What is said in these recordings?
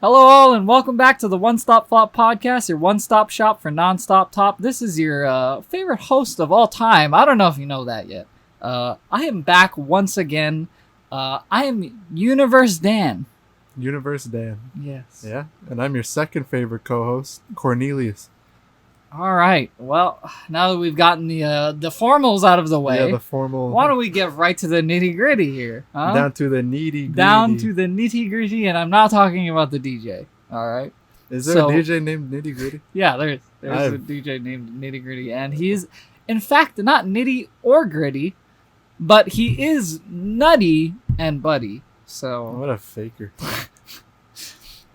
Hello all and welcome back to the One Stop Flop podcast, your one-stop shop for non-stop top. This is your favorite host of all time. I don't know if you know that yet. I am back once again. I am Universe Dan. Universe Dan. Yes. Yeah, and I'm your second favorite co-host, Cornelius. All right. Well, now that we've gotten the formals out of the way, Yeah, the formal. why don't we get right to the nitty-gritty here? Huh? Down to the nitty-gritty. Down to the nitty-gritty, and I'm not talking about the DJ. All right. Is there a DJ named Nitty Gritty? Yeah, there's a DJ named Nitty Gritty, and he's, in fact, not nitty or gritty, but he is nutty and buddy. So What a faker.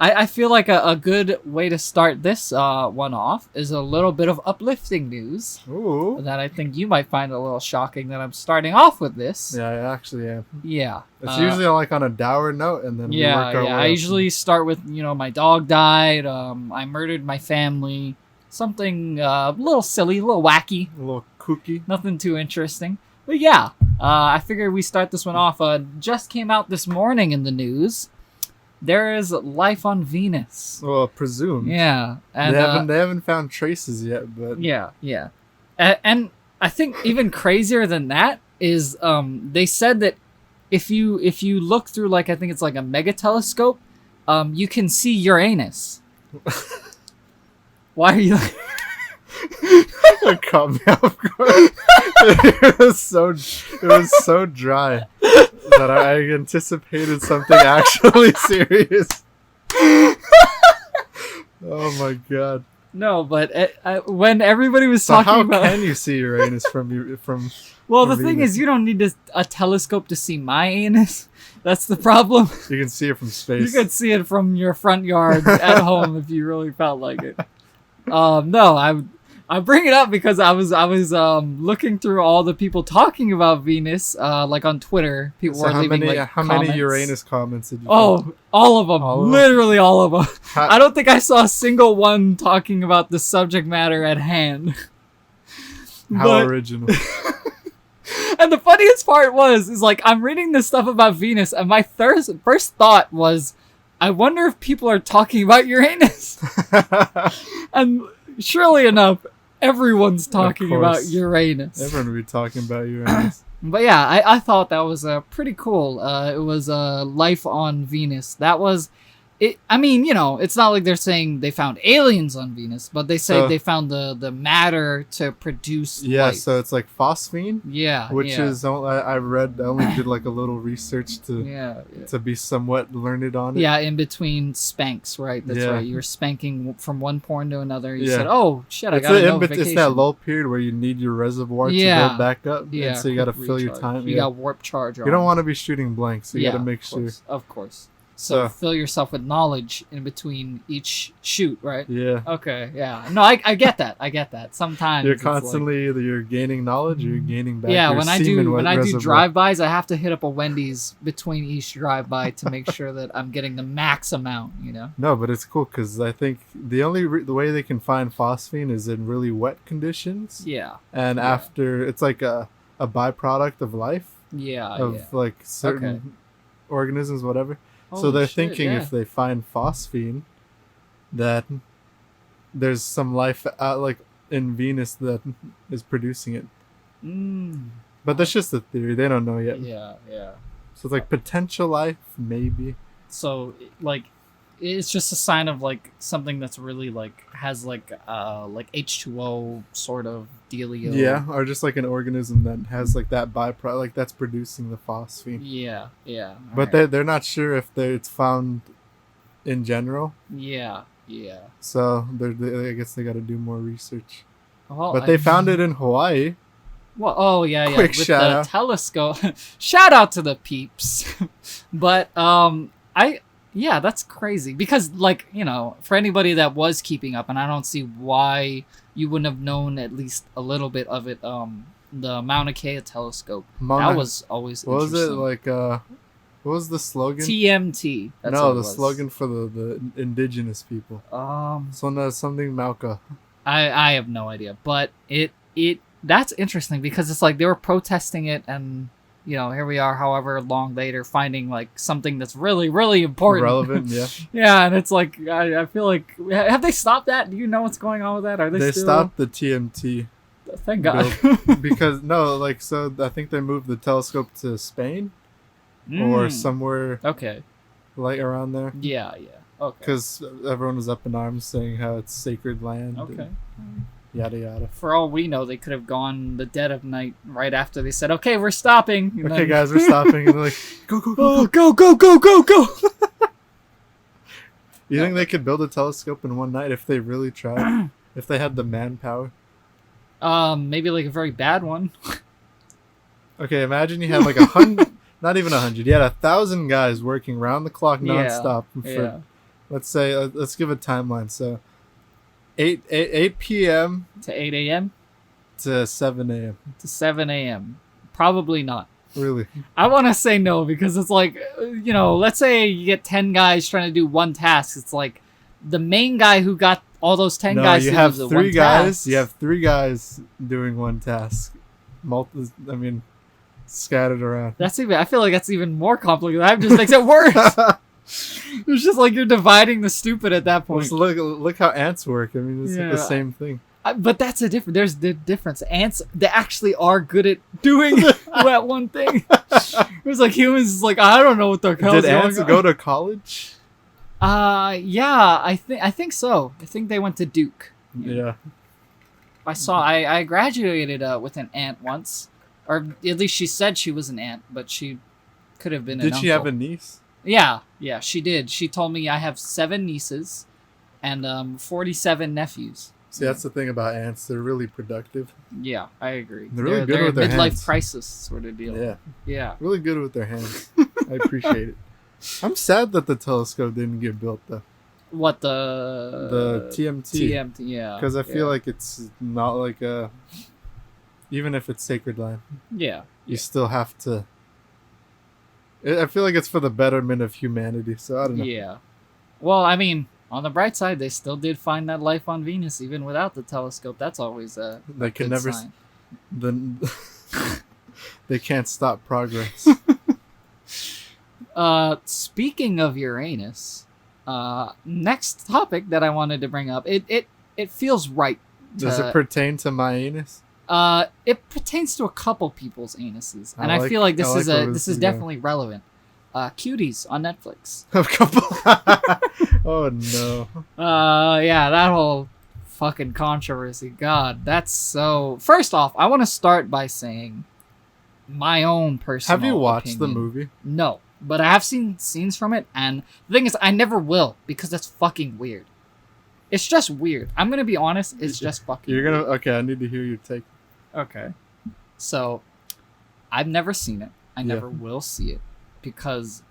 I feel like a good way to start this one off is a little bit of uplifting news. Ooh. That I think you might find a little shocking that I'm starting off with this. Yeah, I actually am. Yeah. It's usually like on a dour note, and then we work our way I up. usually start with, my dog died, I murdered my family, something a little silly, a little wacky, A little kooky. nothing too interesting. But yeah, I figured we start this one off. Just came out this morning in the news. There is life on Venus. Well, presumed. Yeah, and They haven't found traces yet, but yeah. And I think even crazier than that is they said that if you look through, like, I think it's like a mega telescope, you can see Uranus. Why are you? It caught me off guard. It was so dry that I anticipated something actually serious. Oh my god! No, but when everybody was So talking how about, can you see Uranus from? well, the from thing Venus? is, you don't need a telescope to see my anus. That's the problem. You can see it from You space. could see it from your front yard at home if you really felt like it. No, I bring it up because I was looking through all the people talking about Venus, like on Twitter. People So were how leaving many like how comments. many Uranus comments did you? Oh, all of them. All of them? Literally all of them. How- I don't think I saw a single one talking about the subject matter at hand. How But- original! And the funniest part is like I'm reading this stuff about Venus, and my first thought was, I wonder if people are talking about Uranus. And surely enough, everyone's talking about course. Uranus. Everyone would be talking about Uranus. But yeah, I thought that was pretty cool. It was life on Venus. That was it. I mean, it's not like they're saying they found aliens on Venus, but they say So- they found the matter to produce Yeah, life. so it's like phosphine, Yeah, which yeah, is I only did like a little research yeah. to be somewhat learned on it. Yeah, in between spanks, right? That's Yeah. right. You were spanking from one porn to another. You Yeah. said, "Oh shit, I It's, got a it's notification." that lull period where you need your reservoir Yeah. to build back up. Yeah, and so you got to quick fill your recharge. time. You Yeah. got warp charge. You don't want to be shooting blanks, so you got to make sure. Of course. So So- fill yourself with knowledge in between each shoot, right? Yeah. Okay, yeah. No, I get that. I get that. Sometimes You're it's like- constantly either you're gaining knowledge or you're gaining back. yeah. your When I semen do reservoir. drive-bys, I have to hit up a Wendy's between each drive-by to make sure that I'm getting the max amount. No, but it's cool because I think the way they can find phosphine is in really wet conditions, Yeah. and Yeah. after it's like a byproduct of life Yeah. of yeah. like certain organisms, whatever. So Holy they're shit, thinking yeah. if they find phosphine, that there's some life out like in Venus that is producing it. Mm. But that's just a theory. They don't know yet. Yeah. Yeah. So it's like potential life, maybe. So like it's just a sign of like something that's really like has like H2O sort of dealio. Yeah, or just like an organism that has like that byproduct, like that's producing the phosphine. Yeah. Yeah. But alright. they're not sure if it's found in general. Yeah. Yeah. So I guess they got to do more research. Well, But they found it in Hawaii. Well, oh yeah, yeah. Quick With shout the out. telescope. Shout out to the peeps. But yeah, that's crazy because like for anybody that was keeping up, and I don't see why you wouldn't have known at least a little bit of it. The Mauna Kea telescope that was always What was it interesting. like? What was the slogan? TMT. That's what No, it the was. slogan for the indigenous people. Something Mauka. I have no idea, but it that's interesting because it's like they were protesting it and here we are, however long later, finding like something that's really, really important. Relevant, yeah. Yeah, and it's like I feel like have they stopped that? Do you know what's going on with that? Are they still... stopped the TMT. Thank God. Because so I think they moved the telescope to Spain or somewhere. Okay. Like around there. Yeah. Okay. Because everyone was up in arms saying how it's sacred land. Okay. Yada yada. For all we know, they could have gone the dead of night right after they said, "Okay, we're stopping." And okay, guys, we're stopping. And they're like, go, go, go, go. You think they could build a telescope in one night if they really tried? If they had the manpower? Maybe like a very bad one. Okay, imagine you had like 100, not even 100. You had 1,000 guys working round the clock nonstop. Let's say, let's give a timeline. So, 8 p.m. to 8 a.m. to 7 a.m. to 7 a.m. Probably not. Really? I want to say no because it's like, let's say you get 10 guys trying to do one task. It's like the main guy who got all those 10 guys. You have 3 guys. You have 3 guys doing one task. Scattered around. I feel like that's even more complicated. That just makes it worse. It's just like you're dividing the stupid at that point. Just look how ants work. I mean, it's like the same thing. But that's there's the difference. Ants, they actually are good at doing that one thing. It's like humans is like, I don't know what the hell's going on. Did ants go to college? Yeah, I think so. I think they went to Duke. Yeah. I graduated with an ant once. Or at least she said she was an aunt, but she could have been an uncle. Did she have a niece? Yeah, she did. She told me I have 7 nieces and 47 nephews. See, that's the thing about ants. They're really productive. Yeah, I agree. They're really good with their midlife hands. crisis sort of deal. Yeah. Really good with their hands. I appreciate it. I'm sad that the telescope didn't get built, though. What, the TMT? TMT, yeah. Because I feel like it's not like a... Even if it's sacred land. Yeah. You still have to... I feel like it's for the betterment of humanity, so I don't know. Yeah. Well, I mean, on the bright side, they still did find that life on Venus, even without the telescope. That's always a good sign. They can't stop progress. Speaking of Uranus, next topic that I wanted to bring up, it feels right. Does it pertain to my anus? It pertains to a couple people's anuses, and I feel like this is definitely relevant. Cuties on Netflix. A couple. Oh no. Yeah, that whole fucking controversy. God, that's so. First off, I want to start by saying my own personal. Have you watched opinion. the movie? No, but I have seen scenes from it, and the thing is, I never will because that's fucking weird. It's just weird. I'm gonna be honest. It's just fucking. You're gonna okay. I need to hear your take. Okay. So, I've never seen it. I never will see it because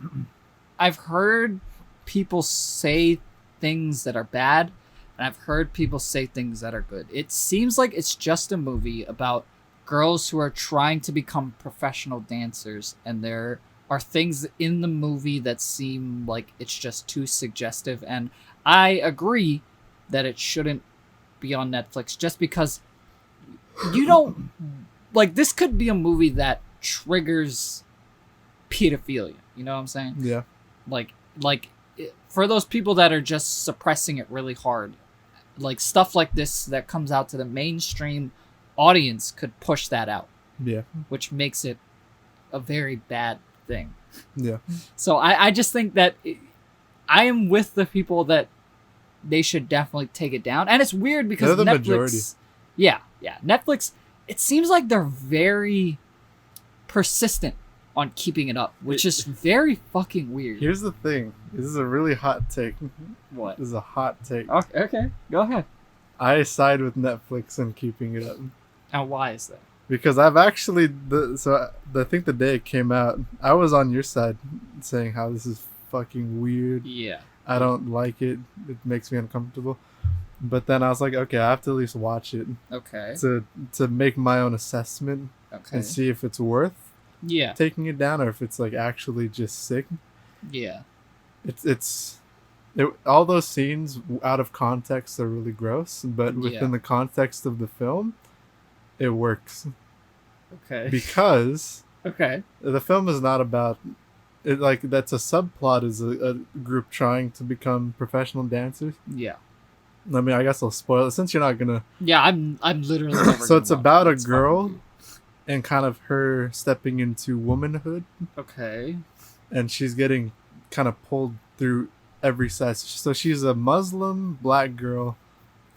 I've heard people say things that are bad, and I've heard people say things that are good. It seems like it's just a movie about girls who are trying to become professional dancers, and there are things in the movie that seem like it's just too suggestive, and I agree that it shouldn't be on Netflix just because you don't like this could be a movie that triggers pedophilia. You know what I'm saying? Yeah. Like for those people that are just suppressing it really hard, like stuff like this that comes out to the mainstream audience could push that out. Yeah. Which makes it a very bad thing. Yeah. So I just think that I am with the people that they should definitely take it down. And it's weird because they're the Netflix... majority. Yeah. Netflix, it seems like they're very persistent on keeping it up, which is very fucking weird. Here's the thing. This is a really hot take. What? This is a hot take. Okay. Go ahead. I side with Netflix and keeping it up. And why is that? Because I've actually... I think the day it came out, I was on your side saying how this is fucking weird. Yeah. I don't like it. It makes me uncomfortable. But then I was like, okay, I have to at least watch it. Okay. To make my own assessment. Okay. And see if it's worth taking it down or if it's like actually just sick. Yeah. All those scenes out of context are really gross, but within the context of the film, it works. Okay. Because Okay. The film is not about it. Like that's a subplot. Is a group trying to become professional dancers. Yeah. I mean, I guess I'll spoil it since you're not gonna. Yeah, I'm literally never. So it's about a It's girl, and kind of her stepping into womanhood. Okay. And she's getting kind of pulled through every side. So she's a Muslim black girl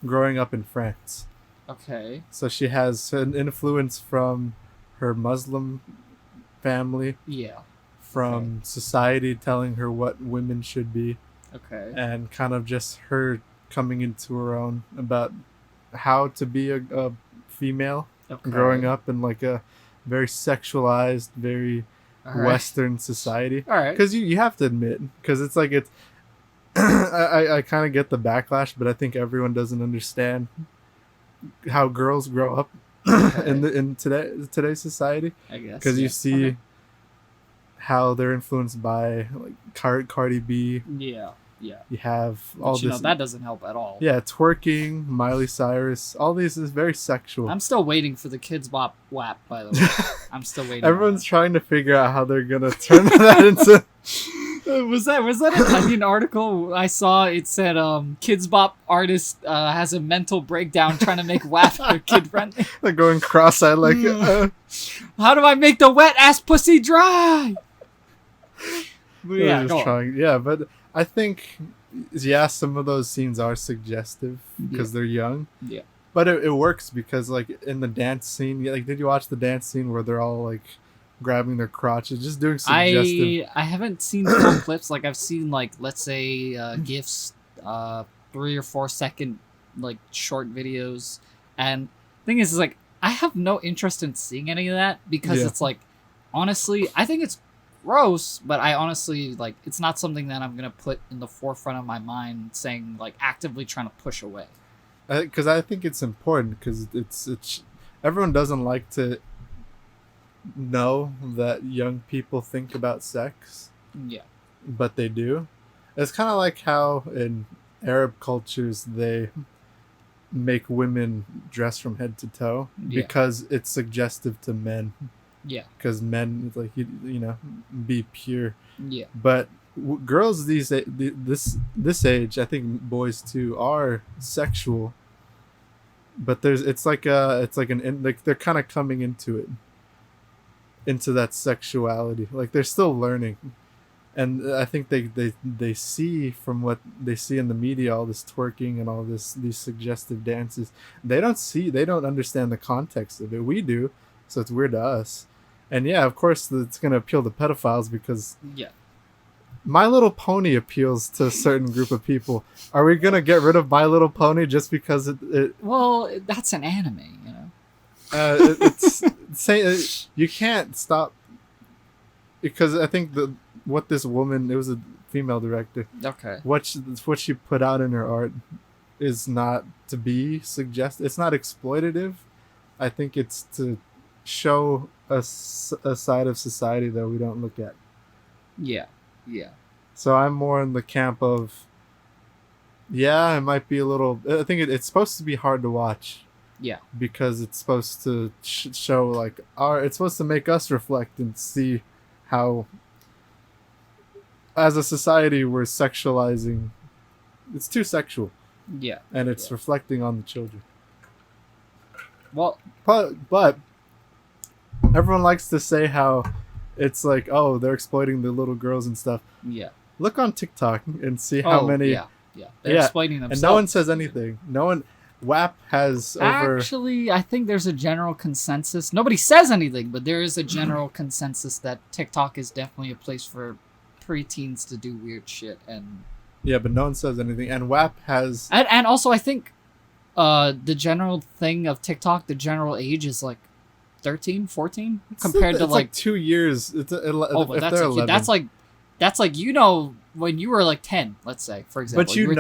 growing up in France. Okay. So she has an influence from her Muslim family. Yeah. From society telling her what women should be. Okay. And kind of just her coming into her own about how to be a female growing up in like a very sexualized, very Western society. All right. Because you have to admit, because it's like it's. I kind of get the backlash, but I think everyone doesn't understand how girls grow up in today's society. I guess because you see how they're influenced by like Cardi B. Yeah. You have all this. That doesn't help at all. Yeah, twerking, Miley Cyrus, all these is very sexual. I'm still waiting for the Kids Bop WAP, by the way. I'm still waiting. Everyone's trying to figure out how they're gonna turn that into. Was that an article I saw? It said Kids Bop artist has a mental breakdown trying to make WAP kid friendly. They're going cross-eyed like. How do I make the wet ass pussy dry? But yeah, yeah, but I think some of those scenes are suggestive because they're young. Yeah, but it works because like in the dance scene, like did you watch the dance scene where they're all like grabbing their crotches, just doing suggestive? I haven't seen full clips. Like I've seen like let's say GIFs, 3 or 4 second like short videos, and the thing is like I have no interest in seeing any of that because it's like honestly I think it's gross, but I honestly like it's not something that I'm gonna put in the forefront of my mind saying like actively trying to push away, because I think it's important because it's everyone doesn't like to know that young people think about sex, but they do. It's kind of like how in Arab cultures they make women dress from head to toe because it's suggestive to men. Yeah, because men like you know be pure. Yeah, but girls this age, I think boys too are sexual. But it's like they're kind of coming into that sexuality. Like they're still learning, and I think they see from what they see in the media, all this twerking and all these suggestive dances. They don't understand the context of it. We do, so it's weird to us. And yeah, of course, it's going to appeal to pedophiles because My Little Pony appeals to a certain group of people. Are we going to get rid of My Little Pony just because it well, that's an anime, you know? You can't stop because I think what this woman, it was a female director. Okay. What she put out in her art is not to be suggestive. It's not exploitative. I think it's to show a side of society that we don't look at. Yeah. So I'm more in the camp of, it might be a little. I think it's supposed to be hard to watch. Yeah. Because it's supposed to show like it's supposed to make us reflect and see how, as a society, we're sexualizing. It's too sexual. Yeah. And it's reflecting on the children. Well, but everyone likes to say how it's like, oh, they're exploiting the little girls and stuff. Yeah. Look on TikTok and see how many. Yeah. They're exploiting themselves. And no one says anything. No one. WAP has over. Actually, I think there's a general consensus. Nobody says anything, but there is a general consensus that TikTok is definitely a place for preteens to do weird shit. And yeah, but no one says anything. And WAP has. And also, I think the general thing of TikTok, the general age is like 13, 14 compared to like 2 years. But that's like you know when you were like 10, let's say, for example. But you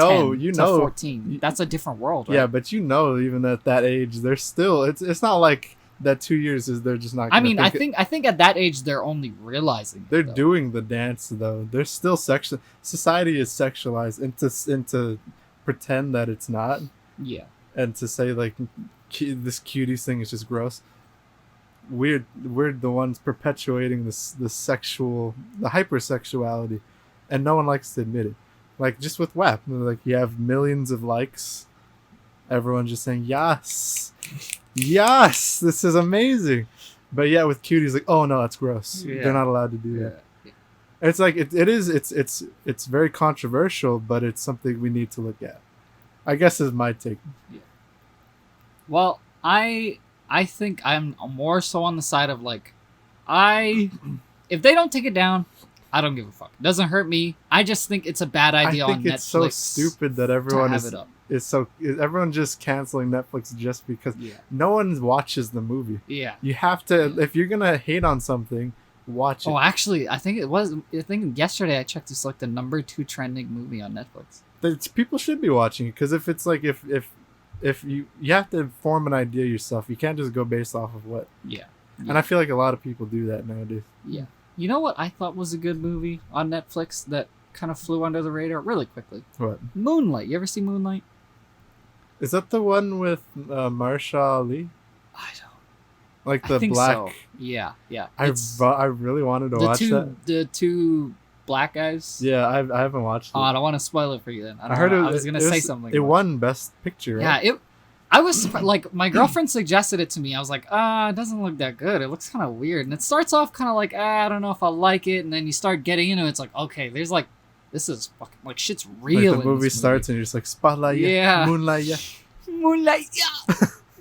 know 14. That's a different world, right? Yeah, but you know even at that age they're still it's not like that 2 years is they're just not gonna I think at that age they're only realizing they're doing the dance though. They're still sexual. Society is sexualized and to pretend that it's not. Yeah. And to say like this Cuties thing is just gross. we're the ones perpetuating the hypersexuality, and no one likes to admit it. Like just with WAP, like you have millions of likes, everyone just saying yes, yes, this is amazing. But yeah, with Cuties, like, oh no, that's gross. Yeah. They're not allowed to do that. Yeah. It's like it's very controversial, but it's something we need to look at. I guess is my take. Yeah. Well, I think I'm more so on the side of like, if they don't take it down, I don't give a fuck. It doesn't hurt me. I just think it's a bad idea on Netflix. I think it's so stupid that everyone everyone just canceling Netflix just because no one watches the movie. Yeah. You have to, if you're gonna hate on something, watch it. Oh, actually, I think yesterday I checked, it's like the number 2 trending movie on Netflix. People should be watching it, because if it's like if you have to form an idea yourself, you can't just go based off of what. Yeah. And I feel like a lot of people do that nowadays. Yeah. You know what I thought was a good movie on Netflix that kind of flew under the radar really quickly? What? Moonlight. You ever see Moonlight? Is that the one with Marsha Ali? I don't. Like the black. So. Yeah. I really wanted to watch that. The 2 black guys. Yeah, I haven't watched it. Oh, I don't want to spoil it for you then. I heard I was gonna say something. It won Best Picture. Right? Yeah. I was like, my girlfriend suggested it to me. I was like, it doesn't look that good. It looks kind of weird. And it starts off kind of like, I don't know if I like it. And then you start getting into it. It's like, okay, there's like, this is fucking, like, shit's real. Like the movie starts and you're just like, spotlight, moonlight, moonlight,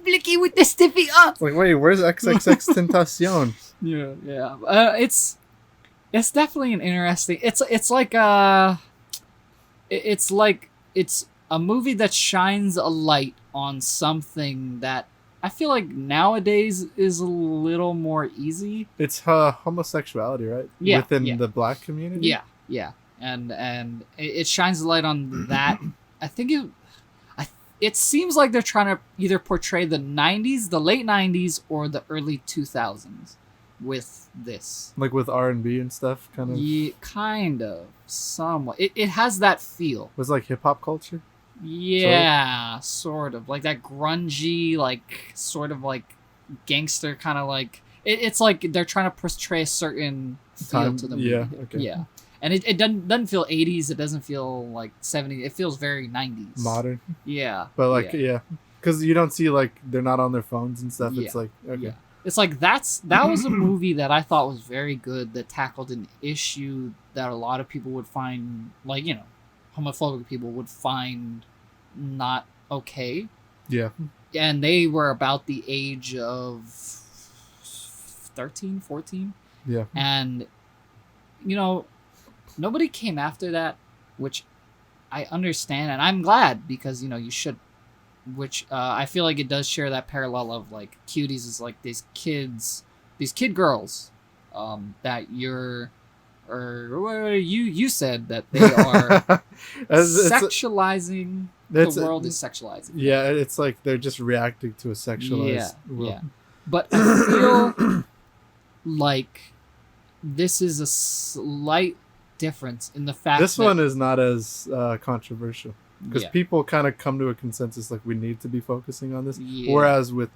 Blicky with the stiffy up. Like, wait, where's XXX Tentacion? Yeah. It's definitely an interesting. It's a movie that shines a light on something that I feel like nowadays is a little more easy. It's homosexuality, right? Yeah. Within the black community? Yeah. And it shines a light on that. I think it seems like they're trying to either portray the 90s, the late 90s, or the early 2000s with this. Like with R&B and stuff, kind of? Yeah, kind of. Somewhat. It has that feel. Was it like hip-hop culture? Yeah, sort of. Like that grungy, like, sort of like gangster kind of like... It's like they're trying to portray a certain feel to the movie. Yeah, okay. Yeah. And it doesn't feel 80s. It doesn't feel like 70s. It feels very 90s. Modern. Yeah. But like, yeah. Because you don't see, like, they're not on their phones and stuff. It's like, okay. Yeah. It's like that was a movie that I thought was very good, that tackled an issue that a lot of people would find, like, you know, homophobic people would find not okay. Yeah. And they were about the age of 13, 14. Yeah. And, you know, nobody came after that, which I understand, and I'm glad, because, you know, you should. Which I feel like it does share that parallel of, like, Cuties is like these kid girls that you said that they are sexualizing. The world is sexualizing. Yeah, it's like they're just reacting to a sexualized world. Yeah. But I feel like this is a slight difference in the fact this one is not as controversial. Because people kind of come to a consensus, like, we need to be focusing on this. Yeah. Whereas with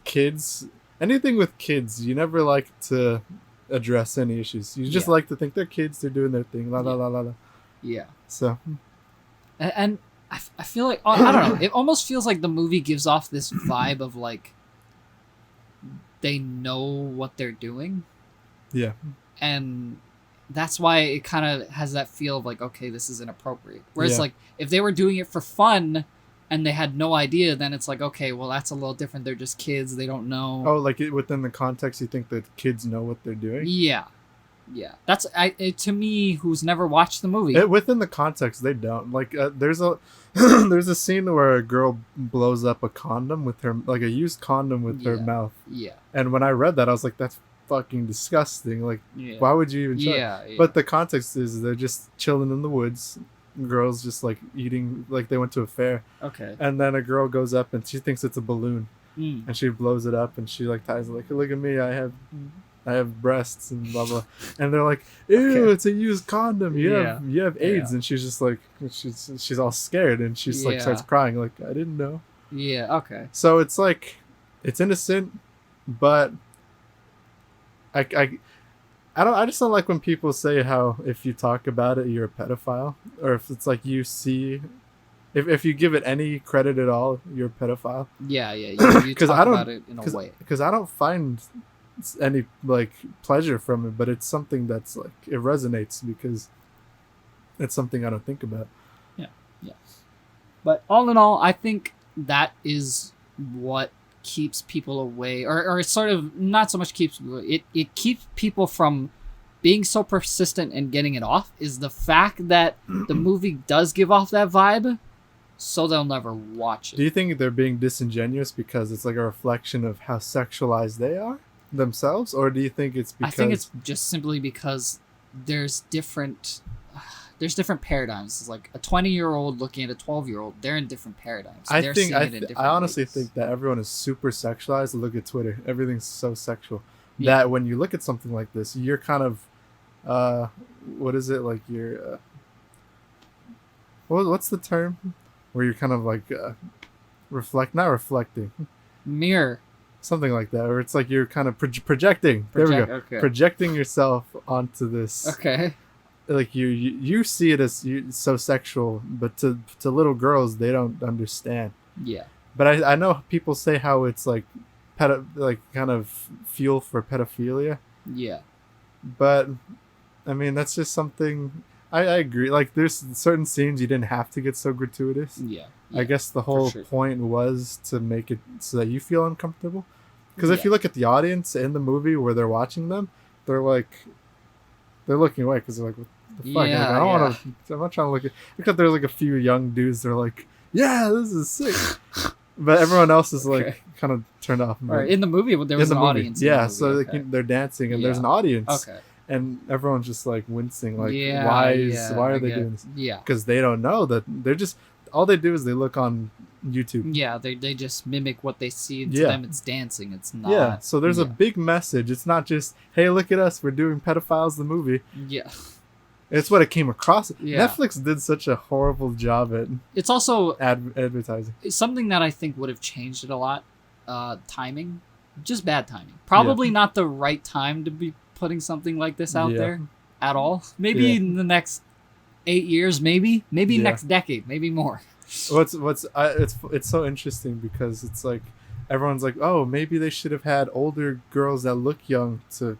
kids, anything with kids, you never like to address any issues. You just like to think they're kids, they're doing their thing, la la la la la. Yeah. So. And I feel like, I don't know, it almost feels like the movie gives off this vibe of, like, they know what they're doing. Yeah. And that's why it kind of has that feel of like, okay, this is inappropriate. Whereas like if they were doing it for fun and they had no idea, then it's like, okay, well, that's a little different. They're just kids. They don't know. Oh, like within the context, you think that kids know what they're doing? Yeah. That's to me, who's never watched the movie. Within the context, they don't. Like there's a scene where a girl blows up a condom with her, like a used condom with her mouth. Yeah. And when I read that, I was like, that's fucking disgusting. Like, why would you even show it? But the context is they're just chilling in the woods, girls just like eating, like they went to a fair. Okay. And then a girl goes up and she thinks it's a balloon, and she blows it up and she like ties it, like, look at me, I have breasts and blah blah. And they're like, ew, it's a used condom, you have AIDS. And she's just like, she's all scared and she's like starts crying, like, I didn't know. Yeah. Okay. So it's like, it's innocent, but I just don't like when people say how if you talk about it you're a pedophile, or if it's like you see, if you give it any credit at all you're a pedophile. Yeah, you talk about it in a way. Because I don't find any like pleasure from it, but it's something that's like it resonates because it's something I don't think about. Yeah. But all in all, I think that is what keeps people away, or sort of not so much keeps it keeps people from being so persistent and getting it off, is the fact that the movie does give off that vibe, so they'll never watch it. Do you think they're being disingenuous because it's like a reflection of how sexualized they are themselves, or do you think it's because... I think it's just simply because there's different paradigms. It's like a 20-year-old looking at a 12-year-old. They're in different paradigms. I honestly think that everyone is super sexualized. Look at Twitter. Everything's so sexual that when you look at something like this, you're kind of, what is it? Like you're, what's the term? Where you're kind of like, not reflecting. Mirror. Something like that. Or it's like you're kind of projecting. There we go. Okay. Projecting yourself onto this. Okay. Like you see it as so sexual, but to little girls they don't understand. Yeah. But I know people say how it's like kind of fuel for pedophilia. Yeah. But I mean that's just something I agree. Like there's certain scenes you didn't have to get so gratuitous. Yeah. I guess the whole point was to make it so that you feel uncomfortable. Because if you look at the audience in the movie where they're watching them, they're looking away because they're like, what the fuck? Yeah, like, I don't want to. I'm not trying to look at. Because there's like a few young dudes. They're like, yeah, this is sick. But everyone else is like kind of turned off. Right. In the movie, there was an audience. Yeah, so they're dancing and there's an audience. Okay. And everyone's just like wincing, like why are they doing this? Yeah. Because they don't know that they're just all they do is they look on YouTube. Yeah, they just mimic what they see. And to them, it's dancing. It's not. Yeah. So there's a big message. It's not just hey, look at us, we're doing Pedophiles the movie. Yeah. It's what it came across. Yeah. Netflix did such a horrible job at. It's also advertising. Something that I think would have changed it a lot. Timing, just bad timing. Probably not the right time to be putting something like this out there at all. Maybe in the next 8 years, maybe next decade, maybe more. It's so interesting because it's like everyone's like, oh, maybe they should have had older girls that look young to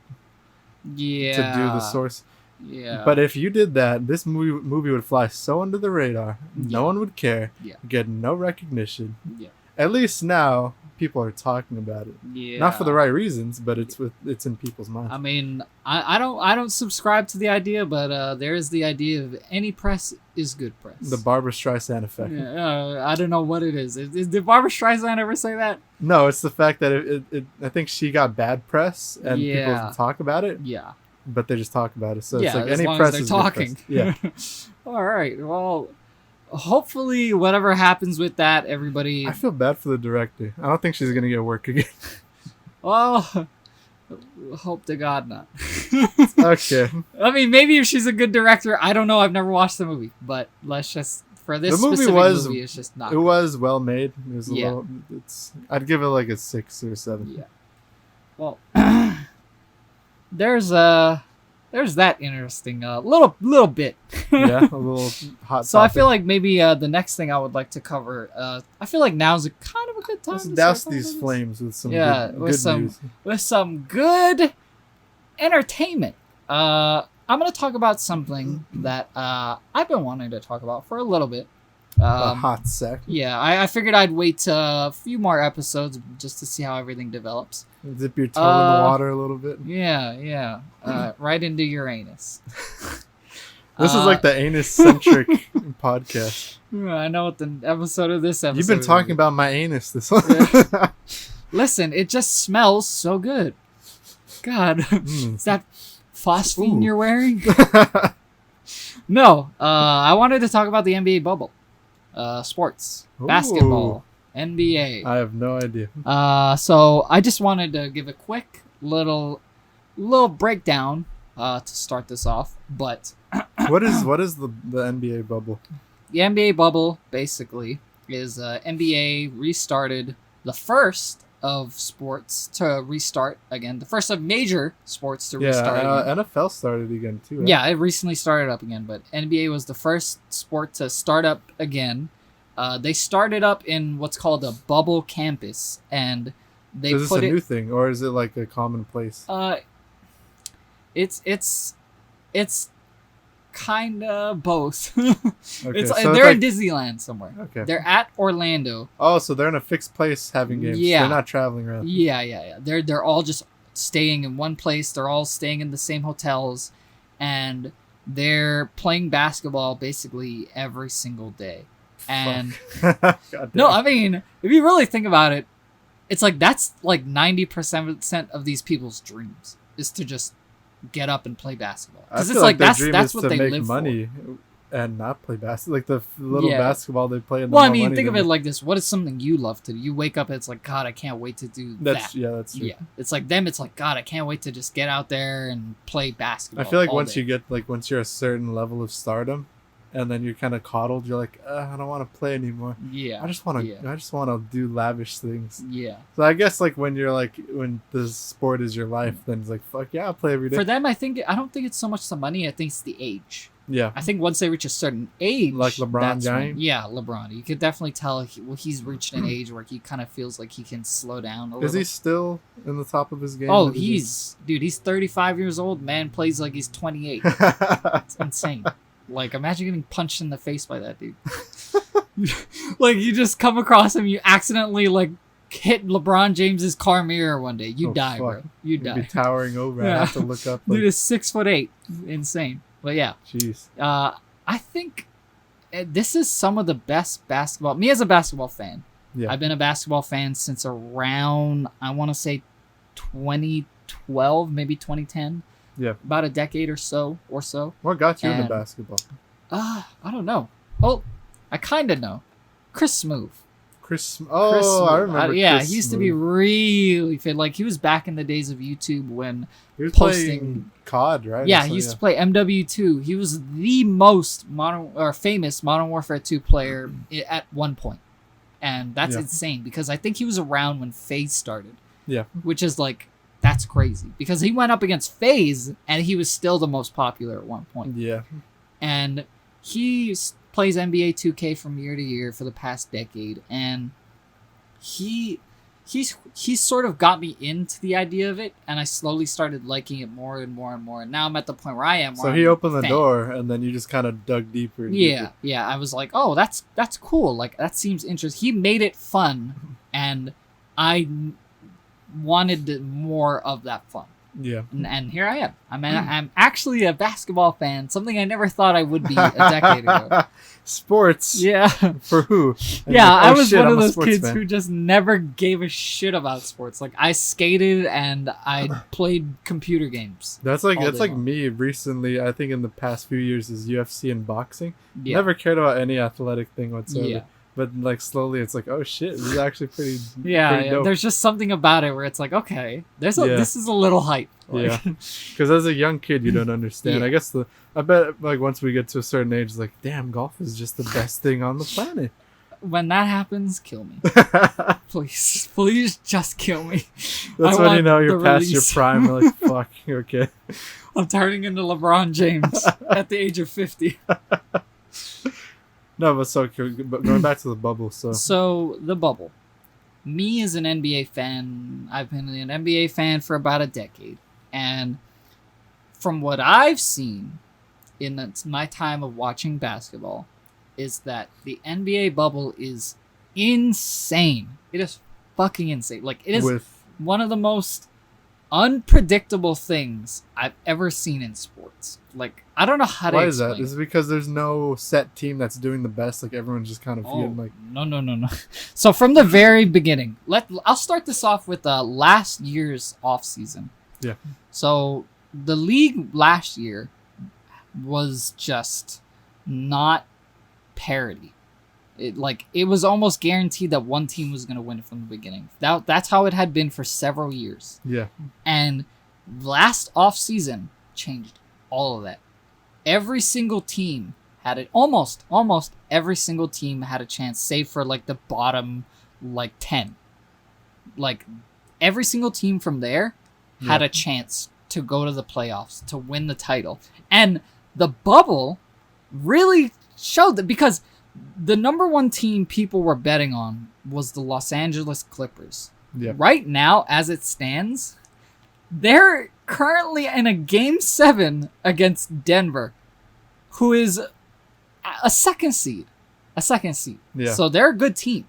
do the source. Yeah. But if you did that, this movie would fly so under the radar. No one would care. Yeah. Get no recognition. Yeah. At least now people are talking about it. Yeah. Not for the right reasons, but it's in people's minds. I mean, I don't subscribe to the idea, but there is the idea of any press is good press. The Barbra Streisand effect. Yeah, I don't know what it is. Did Barbra Streisand ever say that? No, it's the fact that I think she got bad press and people talk about it. Yeah. But they just talk about it. So it's like as any long press as is they're talking. Yeah. All right. Well, hopefully whatever happens with that, everybody... I feel bad for the director. I don't think she's going to get work again. Well, hope to God not. Okay. I mean, maybe if she's a good director, I don't know. I've never watched the movie, but let's just... For this specific movie, it's just not... It was well made. It was a little... I'd give it like a 6 or 7. Yeah. Well... There's that interesting little bit. Yeah, a little hot. So topic. I feel like maybe the next thing I would like to cover. I feel like now's a kind of a good time. Let's douse these flames with some good news. With some good entertainment. I'm gonna talk about something that I've been wanting to talk about for a little bit. A hot sec. Yeah, I figured I'd wait a few more episodes just to see how everything develops. Dip your toe in the water a little bit. Yeah. Right into your anus. This is like the anus-centric podcast. I know what the episode of this episode You've been talking about my anus this one. Listen, it just smells so good. God, is that phosphine you're wearing? No, I wanted to talk about the NBA bubble. Sports. Basketball. NBA. I have no idea. So I just wanted to give a quick little breakdown to start this off. But what is the NBA bubble? The NBA bubble basically is NBA restarted the first of sports to restart again. The first of major sports to restart again. NFL started again too. Right? Yeah, it recently started up again, but NBA was the first sport to start up again. They started up in what's called a bubble campus, and they is this a new thing, or is it like a commonplace? It's kind of both. Okay, They're in Disneyland somewhere. Okay. They're at Orlando. Oh, so they're in a fixed place having games. Yeah. They're not traveling around. Yeah. They're all just staying in one place. They're all staying in the same hotels, and they're playing basketball basically every single day. And no, I mean, if you really think about it, it's like that's like 90% of these people's dreams is to just get up and play basketball. Because it's like that's what they live money for. And not play basketball, like the little basketball they play. Well, I mean, think of it like this: what is something you love to do? You wake up, and it's like, God, I can't wait to do that. Yeah, that's true. Yeah, it's like them. It's like, God, I can't wait to just get out there and play basketball. I feel like once you're a certain level of stardom, and then you're kind of coddled, you're like, I don't want to play anymore. Yeah, I just want to do lavish things. Yeah. So I guess like when the sport is your life, then it's like, fuck yeah, I'll play every day. For them, I don't think it's so much the money. I think it's the age. Yeah. I think once they reach a certain age, like LeBron James. Yeah, LeBron. You could definitely tell he's reached an age where he kind of feels like he can slow down a little. Is he still in the top of his game? Oh, he's 35 years old. Man plays like he's 28. It's insane. Like, imagine getting punched in the face by that dude. Like, you just come across him, you accidentally like hit LeBron James's car mirror one day. You die, bro. You die. You'd be towering over. Yeah. I have to look up. Dude is 6'8". Insane. But yeah. Jeez. I think this is some of the best basketball. Me as a basketball fan. Yeah. I've been a basketball fan since around, I want to say 2012, maybe 2010. Yeah. About a decade or so. What got you into basketball? I don't know. Oh, I kind of know. Chris Smoove. I remember. He used to be really fit. Like, he was back in the days of YouTube when he was playing COD, right? Yeah, he used to play MW2. He was the most famous Modern Warfare 2 player at one point. And that's insane because I think he was around when FaZe started. Yeah. Which is like, that's crazy because he went up against FaZe and he was still the most popular at one point. Yeah. And he plays NBA 2K from year to year for the past decade, and he's sort of got me into the idea of it, and I slowly started liking it more and more and more. And now I'm at the point where I am. So he opened the door, and then you just kind of dug deeper. And deeper. Yeah. I was like, oh, that's cool. Like, that seems interesting. He made it fun, and I wanted more of that fun. Yeah. And here I am. I'm actually a basketball fan, something I never thought I would be a decade ago. Sports. Yeah. For who? I was one of those kids who just never gave a shit about sports. Like, I skated and I played computer games. That's like me recently. I think in the past few years is UFC and boxing. Yeah. Never cared about any athletic thing whatsoever. Yeah. But like slowly, it's like, oh shit, this is actually pretty. Pretty dope. There's just something about it where it's like, okay, this is a little hype. Like, yeah, because as a young kid, you don't understand. I guess I bet like once we get to a certain age, it's like, damn, golf is just the best thing on the planet. When that happens, kill me, please, just kill me. That's when you know you're past your prime. You're like, fuck, okay. I'm turning into LeBron James at the age of 50. No, but but going back to the bubble, So the bubble. Me as an NBA fan, I've been an NBA fan for about a decade. And from what I've seen in my time of watching basketball, is that the NBA bubble is insane. It is fucking insane. Like, it is one of the most unpredictable things I've ever seen in sports. Like, I don't know how to explain. Why is that? Is it because there's no set team that's doing the best? Like, everyone's just kind of feeling like... No. So from the very beginning, I'll start this off with last year's offseason. Yeah. So the league last year was just not parity. It was almost guaranteed that one team was going to win from the beginning. That's how it had been for several years. Yeah. And last offseason changed all of that. Every single team had it. Almost every single team had a chance, save for like the bottom 10. like every single team from there had a chance to go to the playoffs, to win the title. And the bubble really showed that, because the number one team people were betting on was the Los Angeles Clippers. Yeah. Right now, as it stands, they're currently in a Game 7 against Denver, who is a second seed. Yeah. So they're a good team.